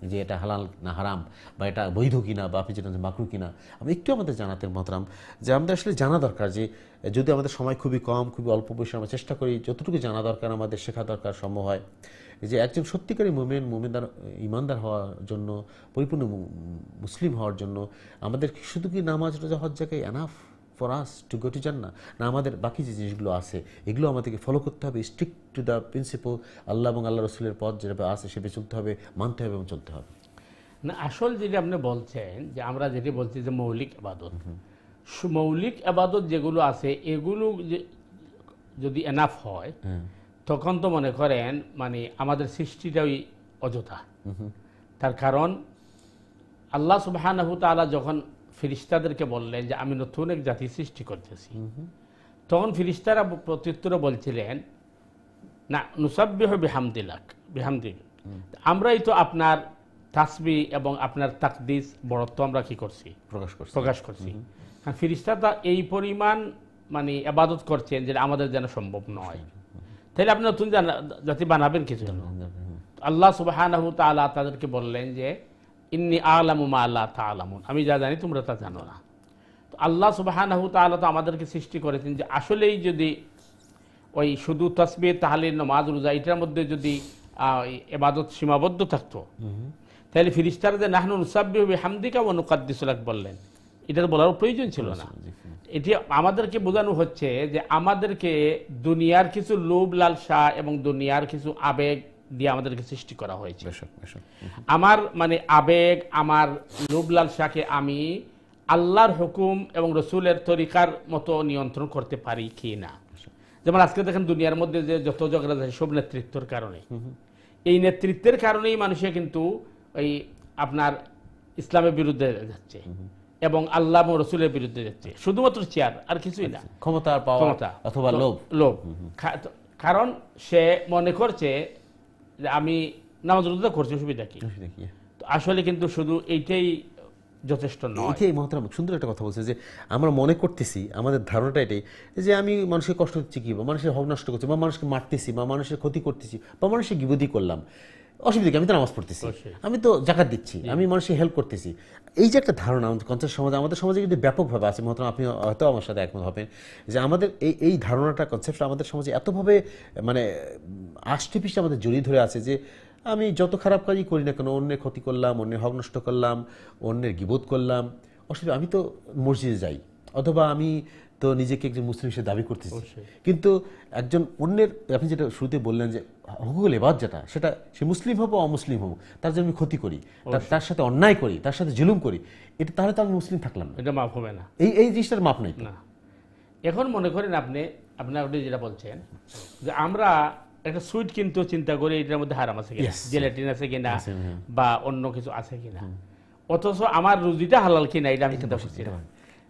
যে এটা হালাল না হারাম, বা এটা বৈধ কিনা, বা আপনি যেটা মাকরু কিনা, আমরা একটু আমাদের জানাতে মহতারাম, যে আমাদের আসলে জানা দরকার, যে যদি আমাদের সময় খুবই কম, খুবই অল্প বয়সে আমরা চেষ্টা করি যতটুকু জানা দরকার, আমাদের শেখা দরকার সম্ভব হয়, যে একজন সত্যিকারী মুমিনদার ইমানদার হওয়ার জন্য, পরিপূর্ণ মুসলিম হওয়ার জন্য আমাদের শুধু কি নামাজ রোজা হজ জায়গায় enough for us to go to জান্নাহ, না আমাদের বাকি যে জিনিসগুলো আছে এগুলো আমাদেরকে ফলো করতে হবে, স্ট্রিক্ট টু দ্য প্রিন্সিপল, আল্লাহ এবং আল্লাহ রসুলের পথ যেভাবে আছে সেভাবে চলতে হবে, মানতে হবে এবং চলতে হবে। না, আসল যেটা আপনি বলছেন, যে আমরা যেটি বলছি যে মৌলিক আবাদত, মৌলিক আবাদত যেগুলো আছে এগুলো যদি এনাফ হয়, তখন তো মনে করেন মানে আমাদের সৃষ্টিটাই অযথা। তার কারণ আল্লাহ সুবহানাহু ওয়া তাআলা যখন ফেরেশতাদেরকে বললেন যে আমি নতুন এক জাতি সৃষ্টি করতেছি, তখন ফেরেশতারা প্রত্যুত্তরে বলছিলেন না নুসাব্বিহু বিহামদিক, আমরাই তো আপনার তাসবিহ এবং আপনার তাকদিস বড়ত্ব আমরা কি করছি, প্রকাশ করছি। ফেরেশতারা এই পরিমাণ মানে ইবাদত করছেন যেটা আমাদের যেন সম্ভব নয়। তাহলে আপনি নতুন জাতি বানাবেন কিছু জন্য। আল্লাহ সুবহানাহু ওয়া তাআলা তাদেরকে বললেন যে ইন্নী আ'লামু মা লা তা'লামুন, আমি যা জানি তোমরা তা জানো না। তো আল্লাহ সুবহানাহু ওয়া তাআলা তো আমাদেরকে সৃষ্টি করেছেন যে আসলেই যদি ওই শুধু তাসবিহ, তাহলিল, নামাজ, রোজা এটার মধ্যে যদি ইবাদত সীমাবদ্ধ থাকতো, তাহলে ফেরেশতারা যে নাহনু নুসাব্বিহু বিহামদিকা ওয়া নুকাদ্দিসু লাক বললেন, এটার বলার প্রয়োজন ছিল না। এটি আমাদেরকে বোঝানো হচ্ছে যে আমাদেরকে দুনিয়ার কিছু লোভ লালসা এবং দুনিয়ার কিছু আবেগ দিয়ে আমাদেরকে সৃষ্টি করা হয়েছে। আমার মানে আবেগ, আমার লোভ লালসাকে আমি আল্লাহর হুকুম এবং রসুলের তরিকার মতো নিয়ন্ত্রণ করতে পারি কি না। যেমন আজকে দেখেন দুনিয়ার মধ্যে যে যত ঝগড়া আছে সব নেতৃত্বের কারণে, এই নেতৃত্বের কারণেই মানুষে কিন্তু ওই আপনার ইসলামের বিরুদ্ধে যাচ্ছে এবং আল্লাহ এবং রসুলের বিরুদ্ধে যাচ্ছে, শুধুমাত্র চেয়ার আর কিছুই না, ক্ষমতা অথবা লোভ। কারণ সে মনে করছে যে আমি নামাজ রোজা করছি, অসুবিধা কি? তো আসলে কিন্তু শুধু এইটাই যথেষ্ট নয়। এটাই মহতারাম সুন্দর একটা কথা বলছে, যে আমরা মনে করতেছি, আমাদের ধারণাটা এটাই যে আমি মানুষের কষ্ট দিচ্ছি কি, বা মানুষের হক নষ্ট করছি, বা মানুষকে মারতেছি, বা মানুষের ক্ষতি করতেছি, বা মানুষের গিবতি করলাম, অসুবিধা কি? আমি তো নামাজ পড়তেছি, আমি তো জাকাত দিচ্ছি, আমি মানুষের হেল্প করতেছি। এই যে একটা ধারণা আমাদের কনসেপ্ট সমাজে, আমাদের সমাজে কিন্তু ব্যাপকভাবে আছে। মহতারাম আপনি হয়তো আমার সাথে একমত হবেন যে আমাদের এই ধারণাটা, কনসেপ্টটা আমাদের সমাজে এতভাবে মানে আষ্টে পিষ্টে আমাদের জড়িয়ে ধরে আছে, যে আমি যত খারাপ কাজই করি না কেন, অন্যের ক্ষতি করলাম, অন্যের হক নষ্ট করলাম, অন্যের গিবত করলাম, অসুবিধা, আমি তো মসজিদে যাই, অথবা আমি তো নিজেকে একজন মুসলিম হিসেবে দাবি করতেছি, কিন্তু একজন অন্যের, আপনি যেটা শুরুতে বললেন যে হুকুকুল ইবাদ যেটা, সেটা সে মুসলিম হবো অমুসলিম হবো, তার জন্য আমি ক্ষতি করি, তার সাথে অন্যায় করি, তার সাথে জুলুম করি, এটা তাহলে তো আমি মুসলিম থাকলাম না, এটা মাফ হবে না, এই জিনিসটার মাপ নাই না। এখন মনে করেন আপনি আপনি যেটা বলছেন যে আমরা একটা সুইট কিন্তু চিন্তা করি এটার মধ্যে হারাম আছে কিনা, জেলাটিন আছে কিনা বা অন্য কিছু আছে কিনা, অথচ আমার রুজিটা হালাল কিনা এটা আমি চিন্তা করছি না।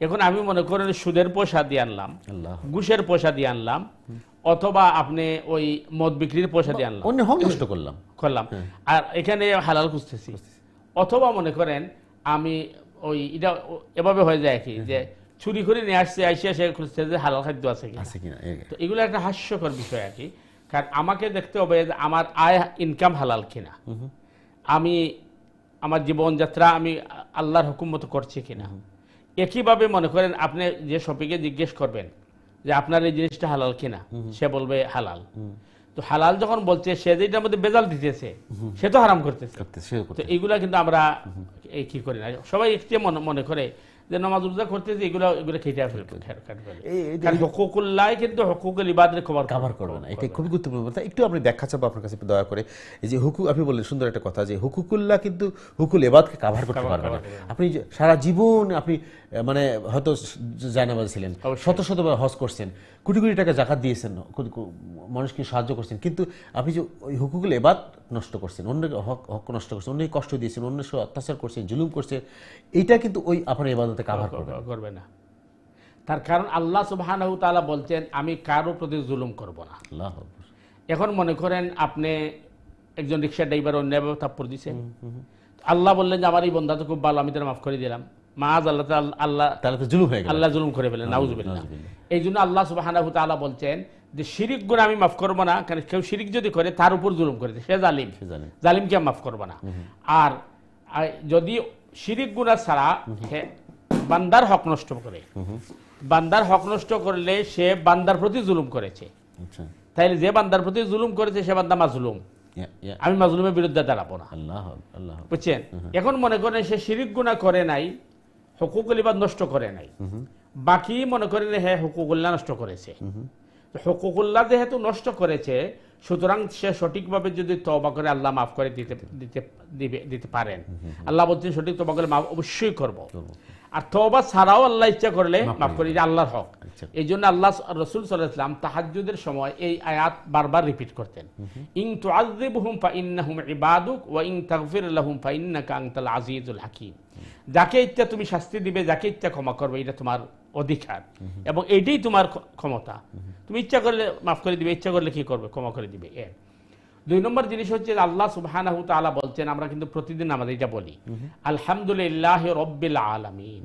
এখন আমি মনে করেন সুদের পয়সা দিয়ে আনলাম, ঘুষের পয়সা দিয়ে আনলাম, অথবা আপনি ওই মদ বিক্রির পয়সা দিয়ে আনলাম, অন্য হক নষ্ট করলাম, আর এখানে হালাল খুঁজতেছি। অথবা মনে করেন আমি ওই এটা এভাবে হয়ে যায় কি যে চুরি করে নিয়ে আসছে, আইসে এসে খুঁজছে যে হালাল খাদ্য আছে কিনা। তো এগুলো একটা হাস্যকর বিষয় আর কি, কারণ আমাকে দেখতে হবে যে আমার আয় ইনকাম হালাল কিনা, আমি আমার জীবনযাত্রা আমি আল্লাহর হুকুম মতো করছি কিনা। একইভাবে মনে করেন আপনি যে শপিংয়ে জিজ্ঞেস করবেন যে আপনার এই জিনিসটা হালাল কিনা, সে বলবে হালাল। তো হালাল যখন বলছে, সে যেটার মধ্যে বেজাল দিতেছে সে তো হারাম করতেছে। তো এইগুলা কিন্তু আমরা কি করি না, সবাই একটু মনে করে যে নামাজ রোজা করতেছে এগুলো খেতে হকুকুল্লাহ, কিন্তু হকুকুল ইবাদের কভার করবে না। এটা খুবই গুরুত্বপূর্ণ কথা। একটু আপনি ব্যাখ্যা চাবো আপনার কাছে দয়া করে। এই যে আপনি বললেন সুন্দর একটা কথা যে হুকুকুল্লাহ কিন্তু হুকুল ইবাদকে কভার করতে পারবে না। আপনি সারা জীবন আপনি মানে হয়তো জায়নামাজ ছিলেন, শত শতবার হজ করছেন, কোটি কোটি টাকা জাকাত দিয়েছেন, মানুষকে সাহায্য করছেন, কিন্তু আপনি যে ওই হুকুকুল ইবাদ নষ্ট করছেন, অন্যের হক নষ্ট করছেন, অন্যকে কষ্ট দিয়েছেন, অন্যের সাথে অত্যাচার করছেন, জুলুম করছেন, এইটা কিন্তু ওই আপনার ইবাদতে কভার করবে না। তার কারণ আল্লাহ সুবহানাহু ওয়া তাআলা বলছেন আমি কারো প্রতি জুলুম করব না। এখন মনে করেন আপনি একজন রিক্সা ড্রাইভার অন্যায়ভাবে থাপ্পড় দিয়েছেন, আল্লাহ বললেন যে আমার এই বন্ধা তো খুব ভালো, আমি তার মাফ করে দিলাম। মাআজ আল্লাহ আল্লাহ জুলুম করে ফেলেন, নাউজুবিল্লাহ। এই জন্য আল্লাহ সুবহানাহু ওয়া তাআলা বলছেন যে শিরিক গুনাহ আমি মাফ করব না, কারণ কেউ শিরিক যদি করে তার উপর জুলুম করেছে, সে জালিম, জালিমকে আমি মাফ করব না। আর যদি শিরিক গুনাহ ছাড়া বান্দার হক নষ্ট করে, বান্দার হক নষ্ট করলে সে বান্দার প্রতি জুলুম করেছে। তাইলে যে বান্দার প্রতি জুলুম করেছে সে বান্দা মাজলুম, আমি মাজলুমের বিরুদ্ধে দাঁড়াবো না, বুঝছেন। এখন মনে করেন সে শিরিক গুনাহ করে নাই, হুকুকুল ইবাদ নষ্ট করে নাই, বাকি মনে করেন হ্যাঁ হুকুকুল্লাহ নষ্ট করেছে। হুকুকুল্লাহ যেহেতু নষ্ট করেছে, সুতরাং সে সঠিকভাবে যদি তওবা করে আল্লাহ মাফ করে দিতে পারেন। আল্লাহ বলছেন সঠিক তওবা করে মাফ অবশ্যই করব। আর তওবা ছাড়াও আল্লাহ ইচ্ছা করলে মাফ করে, যে আল্লাহর হক। এই জন্য আল্লাহ রাসূল সাল্লাল্লাহু আলাইহি ওয়াসাল্লাম তাহাজ্জুদের সময় এই আয়াত বারবার রিপিট করতেন, ইন তুআযযিবহুম ফাইন্নাহুম ইবাদুক ওয়া ইন তাগফির লাহুম ফাইন্নাকা আনতাল আজিজুল হাকীম। যাকে ইচ্ছা তুমি শাস্তি দিবে, যাকে ইচ্ছা ক্ষমা করবে, এটা তোমার অধিকার এবং এটাই তোমার ক্ষমতা। তুমি ইচ্ছা করলে মাফ করে দিবে, ইচ্ছা করলে কি করবে, ক্ষমা করে দিবে। দুই নম্বর জিনিস হচ্ছে আল্লাহ সুবহানাহু ওয়া তাআলা বলছেন, আমরা কিন্তু প্রতিদিন আমাদের এটা বলি আলহামদুলিল্লাহি রাব্বিল আলামিন।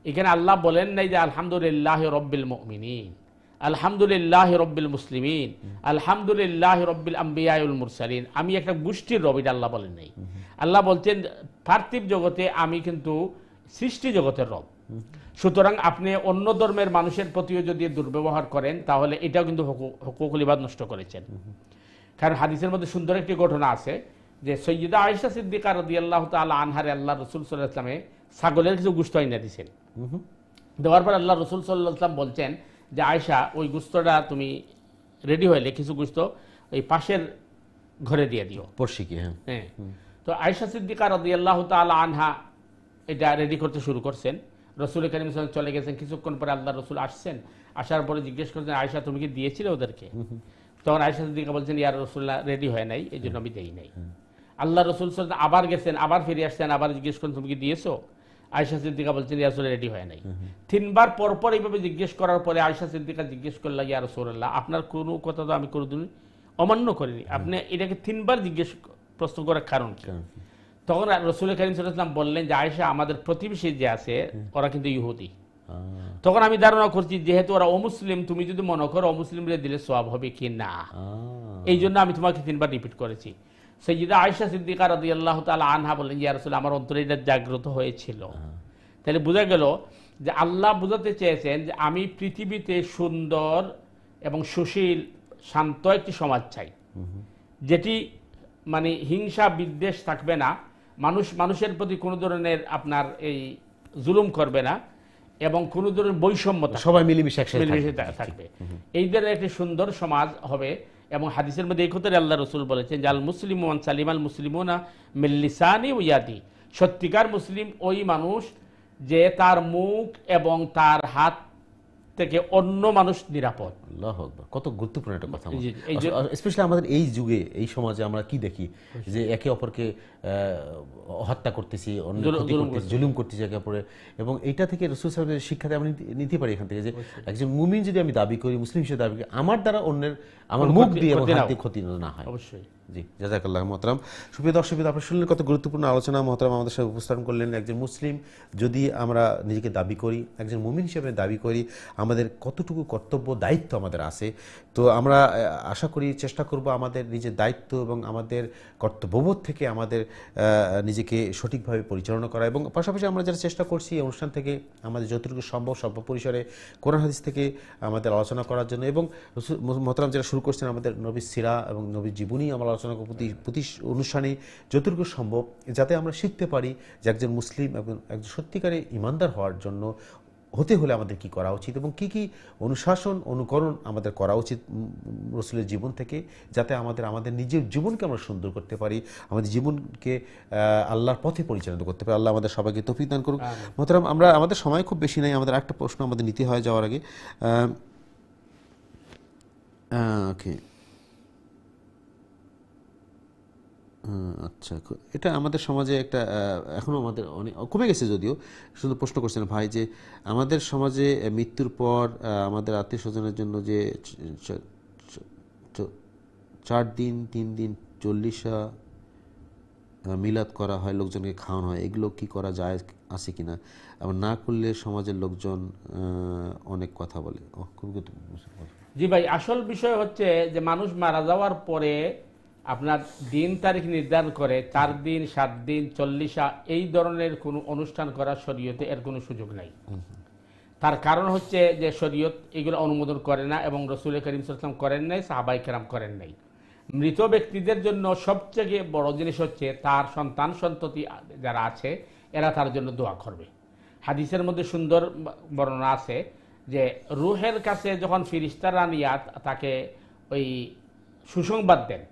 এখানে আল্লাহ বলেন নাই যে আলহামদুলিল্লাহি রাব্বিল মুমিনিন, আলহামদুলিল্লাহি রাব্বিল মুসলিমিন, আলহামদুলিল্লাহি রাব্বিল আম্বিয়া ওয়াল মুরসালিন। আমি একটা গোষ্ঠীর রব, এটা আল্লাহ বলেন নাই। আল্লাহ বলছেন পার্থিব জগতে আমি কিন্তু সৃষ্টি জগতের রব। সুতরাং আপনি অন্য ধর্মের মানুষের প্রতিও যদি দুর্ব্যবহার করেন তাহলে এটাও কিন্তু হুকুকুল ইবাদ নষ্ট করেছেন। কারণ হাদিসের মধ্যে সুন্দর একটি ঘটনা আছে যে সৈয়দা আয়েশা সিদ্দিকা রাদিয়াল্লাহু তাআলা আনহারে আল্লাহ রাসূল সাল্লাল্লাহু আলাইহি ওয়াসাল্লামে ছাগলের কিছু গোশত এনে দিয়েছেন। দেওয়ার পর আল্লাহ রাসূল সাল্লাল্লাহু আলাইহি ওয়াসাল্লাম বলছেন যে আয়েশা ওই গোশতটা তুমি রেডি হইলে কিছু গোশত এই পাশের ঘরে দিয়ে দিও, পড়শি কি। হ্যাঁ। তো আয়েশা সিদ্দিকা রাদিয়াল্লাহু তাআলা আনহা এটা রেডি করতে শুরু করছেন। রাসূল কারীম সাল্লাল্লাহু আলাইহি ওয়াসাল্লাম চলে গেছেন, কিছুক্ষণ পরে আল্লাহ রাসূল আসছেন, আসার পরে জিজ্ঞেস করছেন আয়েশা তুমি কি দিয়েছিলে ওদেরকে? তখন আয়েশা সিদ্দিকা বলছেন ইয়া রাসূলুল্লাহ রেডি হয় নাই, এই জন্য আমি দেই নাই। আল্লাহ রাসূল সাল্লাল্লাহু আলাইহি ওয়াসাল্লাম আবার গেছেন, আবার ফিরে আসছেন, আবার জিজ্ঞেস করেন তুমি কি দিয়েছো? আয়েশা সিদ্দিকা বলছেন ইয়া রাসূলুল্লাহ রেডি হয় নাই। তিনবার পরপর এইভাবে জিজ্ঞেস করার পরে আয়েশা সিদ্দিকা জিজ্ঞেস করলেন ইয়া রাসূলুল্লাহ আপনার কোনো কথা তো আমি কোনোদিন অমান্য করিনি, আপনি এটাকে তিনবার প্রশ্ন করার কারণ কি? তখন রাসূল কারীম সাল্লাল্লাহু আলাইহি ওয়াসাল্লাম বললেন যে আয়েশা আমাদের প্রতিবেশী যে আছে ওরা কিন্তু ইহুদি। তখন আমি ধারণা করছি যেহেতু ওরা অমুসলিম, তুমি যদি মনে করো অমুসলিমদের দিলে সওয়াব হবে কি না, এই জন্য আমি তোমাকে তিনবার রিপিট করেছি। সাইয়্যিদা আয়েশা সিদ্দিকা রাদিয়াল্লাহু তাআলা আনহা বললেন ইয়া রাসূল আমার অন্তরে এটা জাগ্রত হয়েছিল। তাহলে বোঝা গেল যে আল্লাহ বুঝাতে চেয়েছেন যে আমি পৃথিবীতে সুন্দর এবং সুশীল শান্ত একটি সমাজ চাই, যেটি মানে হিংসা বিদ্বেষ থাকবে না, মানুষের প্রতি কোনো ধরনের আপনার এই জুলুম করবে না এবং কোনো ধরনের বৈষম্য সবাই মিলেমিশে থাকবে। এই ধরনের একটি সুন্দর সমাজ হবে। এবং হাদিসের মধ্যে এই কথাই আল্লাহ রাসূল বলেছেন যে আল মুসলিমু মান সালিমাল মুসলিমুনা মিন লিসানি ওয়া ইয়াদি। সত্যিকার মুসলিম ওই মানুষ যে তার মুখ এবং তার হাত থেকে অন্য মানুষ নিরাপদ। আল্লাহু আকবার, কত গুরুত্বপূর্ণ একটা কথা। জি, এই যে স্পেশালি আমাদের এই যুগে, এই সমাজে আমরা কি দেখি যে একে অপরকে হত্যা করতেছি, অন্য ক্ষতি করতেছি, জুলুম করতেছি একে অপরে। এবং এইটা থেকে রাসূল সাল্লাল্লাহু আলাইহি ওয়াসাল্লামের শিক্ষাতে আমরা নিতে পারি এখান থেকে যে একজন মুমিন যদি আমি দাবি করি, মুসলিম হিসেবে দাবি করি, আমার দ্বারা অন্যের আমার মুখ দিয়ে এবং হাত দিয়ে ক্ষতি না হয়। অবশ্যই। জি, জাযাকাল্লাহ মোহতারাম। সুপ্রিয় দর্শক, আপনারা শুনলেন কত গুরুত্বপূর্ণ আলোচনা মোহতারাম আমাদের সাথে উপস্থাপন করলেন। একজন মুসলিম যদি আমরা নিজেকে দাবি করি, একজন মুমিন হিসেবে দাবি করি, আমাদের কতটুকু কর্তব্য দায়িত্ব আমাদের আছে। তো আমরা আশা করি, চেষ্টা করব আমাদের নিজের দায়িত্ব এবং আমাদের কর্তব্যবোধ থেকে আমাদের নিজেকে সঠিকভাবে পরিচালনা করা। এবং পাশাপাশি আমরা যারা চেষ্টা করছি এই অনুষ্ঠান থেকে আমাদের যতটুকু সম্ভব স্বল্প পরিসরে কোরআন হাদিস থেকে আমাদের আলোচনা করার জন্য, এবং মোহতারাম যারা শুরু করছেন আমাদের নবীর সিরা এবং নবীর জীবনী আমরা আলোচনা করব প্রতি অনুষ্ঠানে যতটুকু সম্ভব, যাতে আমরা শিখতে পারি যে একজন মুসলিম এবং একজন সত্যিকারের ইমানদার হওয়ার জন্য হতে হলে আমাদের কি করা উচিত এবং কি কি অনুশাসন অনুকরণ আমাদের করা উচিত রাসূলের জীবন থেকে, যাতে আমাদের নিজের জীবনকে আমরা সুন্দর করতে পারি, আমাদের জীবনকে আল্লাহর পথে পরিচালিত করতে পারি। আল্লাহ আমাদের সবাইকে তৌফিক দান করুক। মোহতারাম, আমাদের সময় খুব বেশি নাই, আমাদের একটা প্রশ্ন আমাদের নিতে হয় যাওয়ার আগে। ওকে, আচ্ছা, এটা আমাদের সমাজে একটা এখনও আমাদের অনেক কমে গেছে যদিও। শুধু প্রশ্ন করছেন ভাই যে আমাদের সমাজে মৃত্যুর পর আমাদের আত্মীয় স্বজনের জন্য যে 4 দিন 3 দিন 40 মিলাদ করা হয়, লোকজনকে খাওয়ানো হয়, এগুলো কি করা যায় আছে কিনা? আবার না করলে সমাজের লোকজন অনেক কথা বলে। খুব জি ভাই, আসল বিষয় হচ্ছে যে মানুষ মারা যাওয়ার পরে আপনার দিন তারিখ নির্ধারণ করে 4 দিন 7 দিন 40 এই ধরনের কোনো অনুষ্ঠান করা শরীয়তে এর কোনো সুযোগ নাই। তার কারণ হচ্ছে যে শরীয়ত এগুলো অনুমোদন করে না এবং রাসূল করিম সাল্লাল্লাহু আলাইহি ওয়াসাল্লাম করেন নাই, সাহাবায়ে কেরাম করেন নাই। মৃত ব্যক্তিদের জন্য সবচেয়ে বড় জিনিস হচ্ছে তার সন্তান সন্ততি যারা আছে এরা তার জন্য দোয়া করবে। হাদিসের মধ্যে সুন্দর বর্ণনা আছে যে রূহের কাছে যখন ফেরেশতারা নিয়ে তাকে ওই সুসংবাদ দেন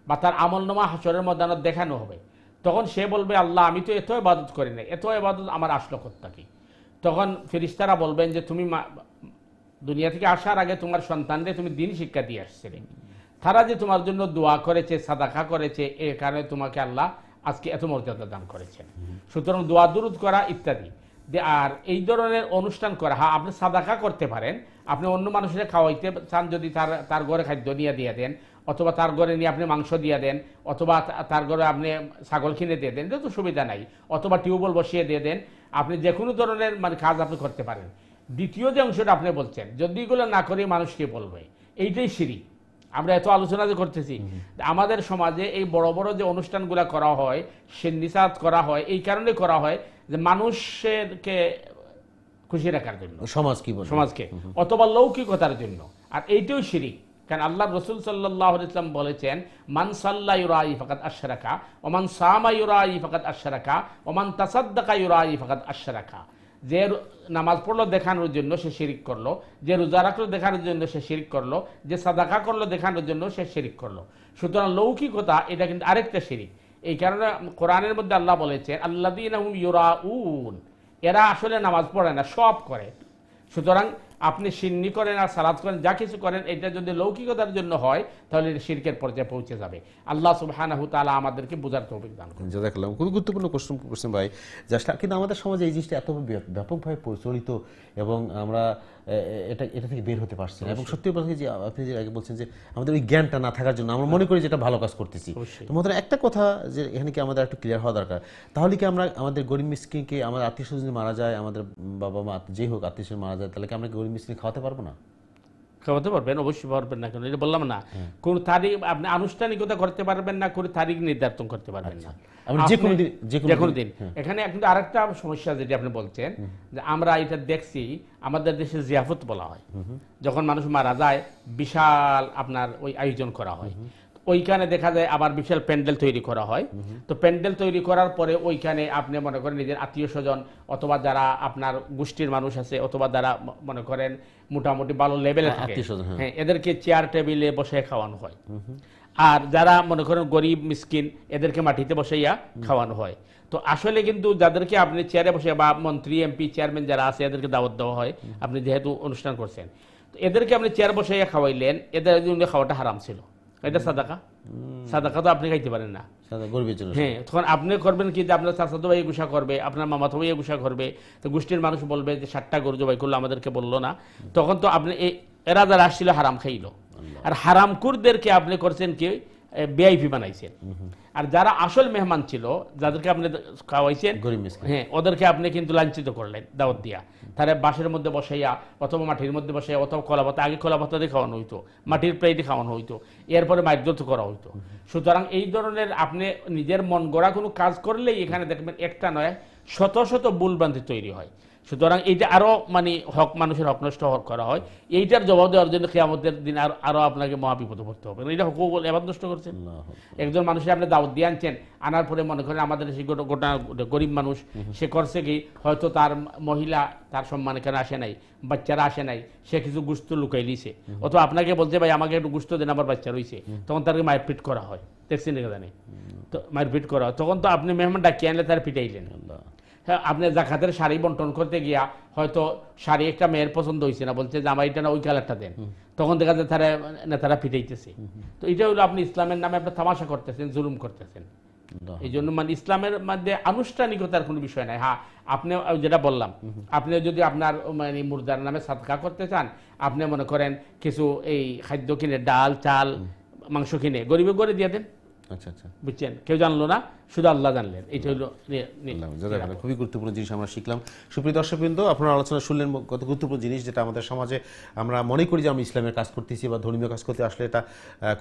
বা তার আমলনামা হাসরের ময়দানে দেখানো হবে, তখন সে বলবে, আল্লাহ আমি তো এত ইবাদত করি নাই, এত ইবাদত আমার আসলো কোত্থেকে? তখন ফেরেশতারা বলবেন যে তুমি দুনিয়া থেকে আসার আগে তোমার সন্তানদের তুমি দিন শিক্ষা দিয়ে আসছিলে, তারা যে তোমার জন্য দোয়া করেছে, সাদাকা করেছে, এর কারণে তোমাকে আল্লাহ আজকে এত মর্যাদা দান করেছেন। সুতরাং দোয়া দুরুদ করা ইত্যাদি। আর এই ধরনের অনুষ্ঠান করা, হ্যাঁ আপনি সাদাকা করতে পারেন, আপনি অন্য মানুষের খাওয়াইতে চান, যদি তার ঘরে খাদ্য নিয়ে দিয়ে দেন, অথবা তার ঘরে নিয়ে আপনি মাংস দিয়ে দেন, অথবা তার ঘরে আপনি ছাগল কিনে দিয়ে দেন, এটা তো সুবিধা নাই, অথবা টিউবওয়েল বসিয়ে দিয়ে দেন, আপনি যে কোনো ধরনের কাজ আপনি করতে পারেন। দ্বিতীয় যে অংশটা আপনি বলছেন, যদি এগুলো না করি মানুষকে বলবে, এইটাই শিরক। আমরা এত আলোচনা যে করতেছি, আমাদের সমাজে এই বড় বড় যে অনুষ্ঠানগুলো করা হয়, সিন্নিসাত করা হয়, এই কারণে করা হয় যে মানুষকে খুশি রাখার জন্য, সমাজকে, অথবা লৌকিকতার জন্য। আর এইটাও শিরক। কারণ আল্লাহ রাসূল সাল্লাল্লাহু আলাইহি ওয়াসাল্লাম বলেছেন, মান সাল্লা ইউরাই ফাকাদ আশরাকা ওয়া মান সামা ইউরাই ফাকাদ আশরাকা ওয়া মান তাসাদ্দাকা ইউরাই ফাকাদ আশরাকা। যে নামাজ পড়লো দেখানোর জন্য সে শিরিক করলো, যে রোজা রাখলো দেখানোর জন্য সে শিরিক করলো, যে সাদাকা করলো দেখানোর জন্য সে শিরিক করলো। সুতরাং লৌকিকতা এটা কিন্তু আরেকটা শিরিক। এই কারণে কোরআনের মধ্যে আল্লাহ বলেছেন, আল্লাযীনা হুম ইউরাউন, এরা আসলে নামাজ পড়ে না, সব করে। সুতরাং আপনি সিন্নি করেন আর সালাত করেন, যা কিছু করেন, এটা যদি লৌকিকতার জন্য হয় তাহলে শিরকের পর্যায়ে পৌঁছে যাবে। আল্লাহ সুবহানাহু তাআলা আমাদেরকে বুঝার তৌফিক দান করুন। জাযাকাল্লাহ, খুবই গুরুত্বপূর্ণ কোশ্চেন ভাই। কিন্তু আমাদের সমাজে এই জিনিসটা এত ব্যাপকভাবে প্রচলিত এবং আমরা এটা থেকে বের হতে পারছি না। এবং সত্যি বলতে যে আপনি যে আগে বলছেন যে আমাদের ওই জ্ঞানটা না থাকার জন্য আমরা মনে করি যে এটা ভালো কাজ করতেছি। তো আমাদের একটা কথা যে এখানে কি আমাদের একটু ক্লিয়ার হওয়া দরকার, তাহলে কি আমরা আমাদের গরিব মিসকিনকে, আমাদের আত্মীয় স্বজন মারা যায়, আমাদের বাবা মা যেই হোক আত্মীয় স্বজন মারা যায়, তাহলে কি আমরা গরিব মিসকিন খাওয়াতে পারবো না? খাওয়াতে পারবেন, অবশ্যই পারবেন না। কেন এটা বললাম না, কোন তারিখ আপনি আনুষ্ঠানিকতা করতে পারবেন না, কোন তারিখ নির্ধারণ করতে পারবেন না, যে কোনো দিন। এখানে কিন্তু আরেকটা সমস্যা যেটা আপনি বলছেন, যে আমরা এটা দেখছি আমাদের দেশে জিয়াফত বলা হয়, যখন মানুষ মারা যায় বিশাল আপনার ওই আয়োজন করা হয়, ওইখানে দেখা যায় আবার বিশাল প্যান্ডেল তৈরি করা হয়। তো প্যান্ডেল তৈরি করার পরে ওইখানে আপনি মনে করেন নিজের আত্মীয় স্বজন অথবা যারা আপনার গোষ্ঠীর মানুষ আছে, অথবা যারা মনে করেন মোটামুটি ভালো লেভেলে থাকে, হ্যাঁ, এদেরকে চেয়ার টেবিলে বসে খাওয়ানো হয়। আর যারা মনে করেন গরিব মিসকিন এদেরকে মাটিতে বসাইয়া খাওয়ানো হয়। তো আসলে কিন্তু যাদেরকে আপনি চেয়ারে বসে বা মন্ত্রী এমপি চেয়ারম্যান যারা আছে এদেরকে দাওয়াত দেওয়া হয়, আপনি যেহেতু অনুষ্ঠান করছেন, তো এদেরকে আপনি চেয়ার বসাইয়া খাওয়াইলেন, এদের জন্য খাওয়াটা হারাম ছিল। এটা সাদাকা, সাদাকা তো আপনি খাইতে পারেন না। গরিবের জন্য হ্যাঁ, তখন আপনি করবেন কি যে আপনার চাচাতো ভাই গুসা করবে, আপনার মামাতো ভাই গুসা করবে, তো গোষ্ঠীর মানুষ বলবে যে 60টা গরু জবাই করলো আমাদেরকে বললো না। তখন তো আপনি এরা যারা আসছিল হারাম খাইলো, আর হারামকুরদেরকে আপনি করছেন কি ভিআইপি বানাইছেন। আর যারা আসল মেহমান ছিল যাদেরকে আপনি খাওয়াইছেন, হ্যাঁ, ওদেরকে আপনি কিন্তু লাঞ্ছিত করলেন দাওয়াত দিয়া। তারা বাঁশের মধ্যে বসাইয়া অথবা মাটির মধ্যে বসাইয়া অথবা কলা পাতা, আগে কলা পাতা দিয়ে খাওয়ানো হইতো, মাটির প্লেটে খাওয়ানো হইতো, এরপরে মাইদ্যত করা হইতো। সুতরাং এই ধরনের আপনি নিজের মন গড়া কোনো কাজ করলেই এখানে দেখবেন একটা নয় শত শত ভুলভ্রান্তি তৈরি হয়। সুতরাং এইটা আরো মানে হক, মানুষের হক নষ্ট করা হয়। এইটার জবাব দেওয়ার জন্য কিয়ামতের দিন আরো আপনাকে মহাবিপদে পড়তে হবে। এটা হক বলে এবার নষ্ট করছেন। একজন মানুষের আপনি দাওয়াত দিয়ে আনছেন, আনার পরে মনে করেন আমাদের সেই গোটা গরিব মানুষ, সে করছে কি হয়তো তার মহিলা তার সম্মান এখানে আসে নাই, বাচ্চারা আসে নাই, সে কিছু গুস্ত লুকাই দিয়েছে, অথবা আপনাকে বলছে ভাই আমাকে একটু গুস্ত দেন আমার বাচ্চা রয়েছে, তখন তাকে মারপিট করা হয়, দেখছেন এখানে তো মারপিট করা হয়। তখন তো আপনি মেহমান ডাকিয়ে আনলে তার পিটাইলেন। হ্যাঁ, আপনি জাকাতের শাড়ি বন্টন করতে গিয়া হয়তো শাড়ি একটা মেয়ের পছন্দ হয়েছে না, বলছে যে আমার এটা না ওই কালারটা দেন, তখন দেখা যায় তারা নেতারা পিটাইতেছে। তো এটা হলো আপনি ইসলামের নামে আপনি তামাশা করতেছেন, জুলুম করতেছেন। এই জন্য মানে ইসলামের মধ্যে আনুষ্ঠানিকতার কোনো বিষয় নাই। হ্যাঁ, আপনি যেটা বললাম, আপনি যদি আপনার মানে মুর্দার নামে সাদকা করতে চান, আপনি মনে করেন কিছু এই খাদ্য কিনে, ডাল চাল মাংস কিনে গরিবে করে দিয়ে দেন। আচ্ছা আচ্ছা, বুঝছেন, কেউ জানলো না, শুধু আল্লাহ জানলেন। এটা হলো খুবই গুরুত্বপূর্ণ জিনিস আমরা শিখলাম। সুপ্রিয় দর্শকবৃন্দ, আপনারা আলোচনা শুনলেন কত গুরুত্বপূর্ণ জিনিস, যেটা আমাদের সমাজে আমরা মনে করি যে আমরা ইসলামের কাজ করতেছি বা ধর্মীয় কাজ করতে আসলে এটা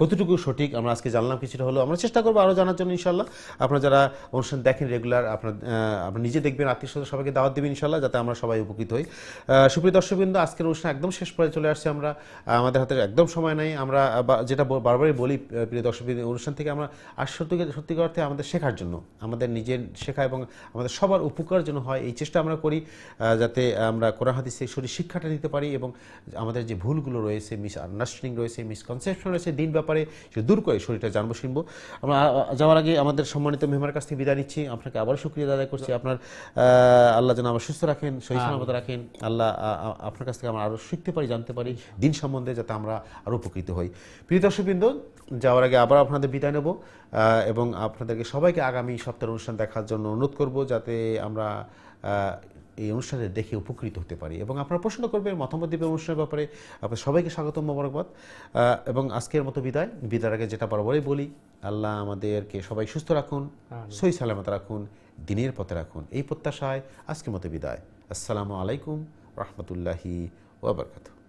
কতটুকু সঠিক আমরা আজকে জানলাম। কিছুটা হলো আমরা চেষ্টা করবো আরও জানার জন্য ইনশাল্লাহ। আপনারা যারা অনুষ্ঠান দেখেন রেগুলার, আপনারা নিজে দেখবেন, আত্মীয় স্বজন সবাইকে দাওয়াত দেবেন ইনশাল্লাহ, যাতে আমরা সবাই উপকৃত হই। সুপ্রিয় দর্শকবৃন্দ, আজকের অনুষ্ঠান একদম শেষ পর্যায়ে চলে আসছে আমরা, আমাদের হাতে একদম সময় নাই। আমরা যেটা বারবারই বলি প্রিয় দর্শকবৃন্দ, অনুষ্ঠান থেকে আমরা সত্যিকার অর্থে আমাদের শেখার জন্য, আমাদের নিজের শেখা এবং আমাদের সবার উপকারের জন্য হয়, এই চেষ্টা আমরা করি যাতে আমরা কোরআন হাদিসের সঠিক শিক্ষাটা নিতে পারি এবং আমাদের যে ভুলগুলো রয়েছে, মিসআন্ডারস্ট্যান্ডিং রয়েছে, মিসকনসেপশন রয়েছে দিন ব্যাপারে, সেটা দূর করে শরীরটা জানবো শুনবো। আমরা যাওয়ার আগে আমাদের সম্মানিত মেহমানের কাছ থেকে বিদায় নিচ্ছি। আপনাকে আবারও শুকরিয়া আদায় করছি। আপনার আল্লাহ যেন আমার সুস্থ রাখেন, সহি সালামত রাখেন। আল্লাহ আপনার কাছ থেকে আমরা আরও শিখতে পারি, জানতে পারি দিন সম্বন্ধে, যাতে আমরা আরও উপকৃত হই। প্রিয় দর্শকবৃন্দ, যাওয়ার আগে আবার আপনাদের বিদায় নেব এবং আপনাদেরকে সবাইকে আগামী সপ্তাহের অনুষ্ঠান দেখার জন্য অনুরোধ করব, যাতে আমরা এই অনুষ্ঠানে দেখে উপকৃত হতে পারি এবং আপনারা প্রশ্ন করবেন, মতামত দিবেন অনুষ্ঠানের ব্যাপারে। আপনার সবাইকে স্বাগতম, মোবারকবাদ এবং আজকের মতো বিদায়ের আগে যেটা বরাবরই বলি, আল্লাহ আমাদেরকে সবাই সুস্থ রাখুন, সহি সালামত রাখুন, দিনের পথে রাখুন, এই প্রত্যাশায় আজকের মতো বিদায়। আসসালামু আলাইকুম রহমতুল্লাহি ওয়া বারাকাতুহু।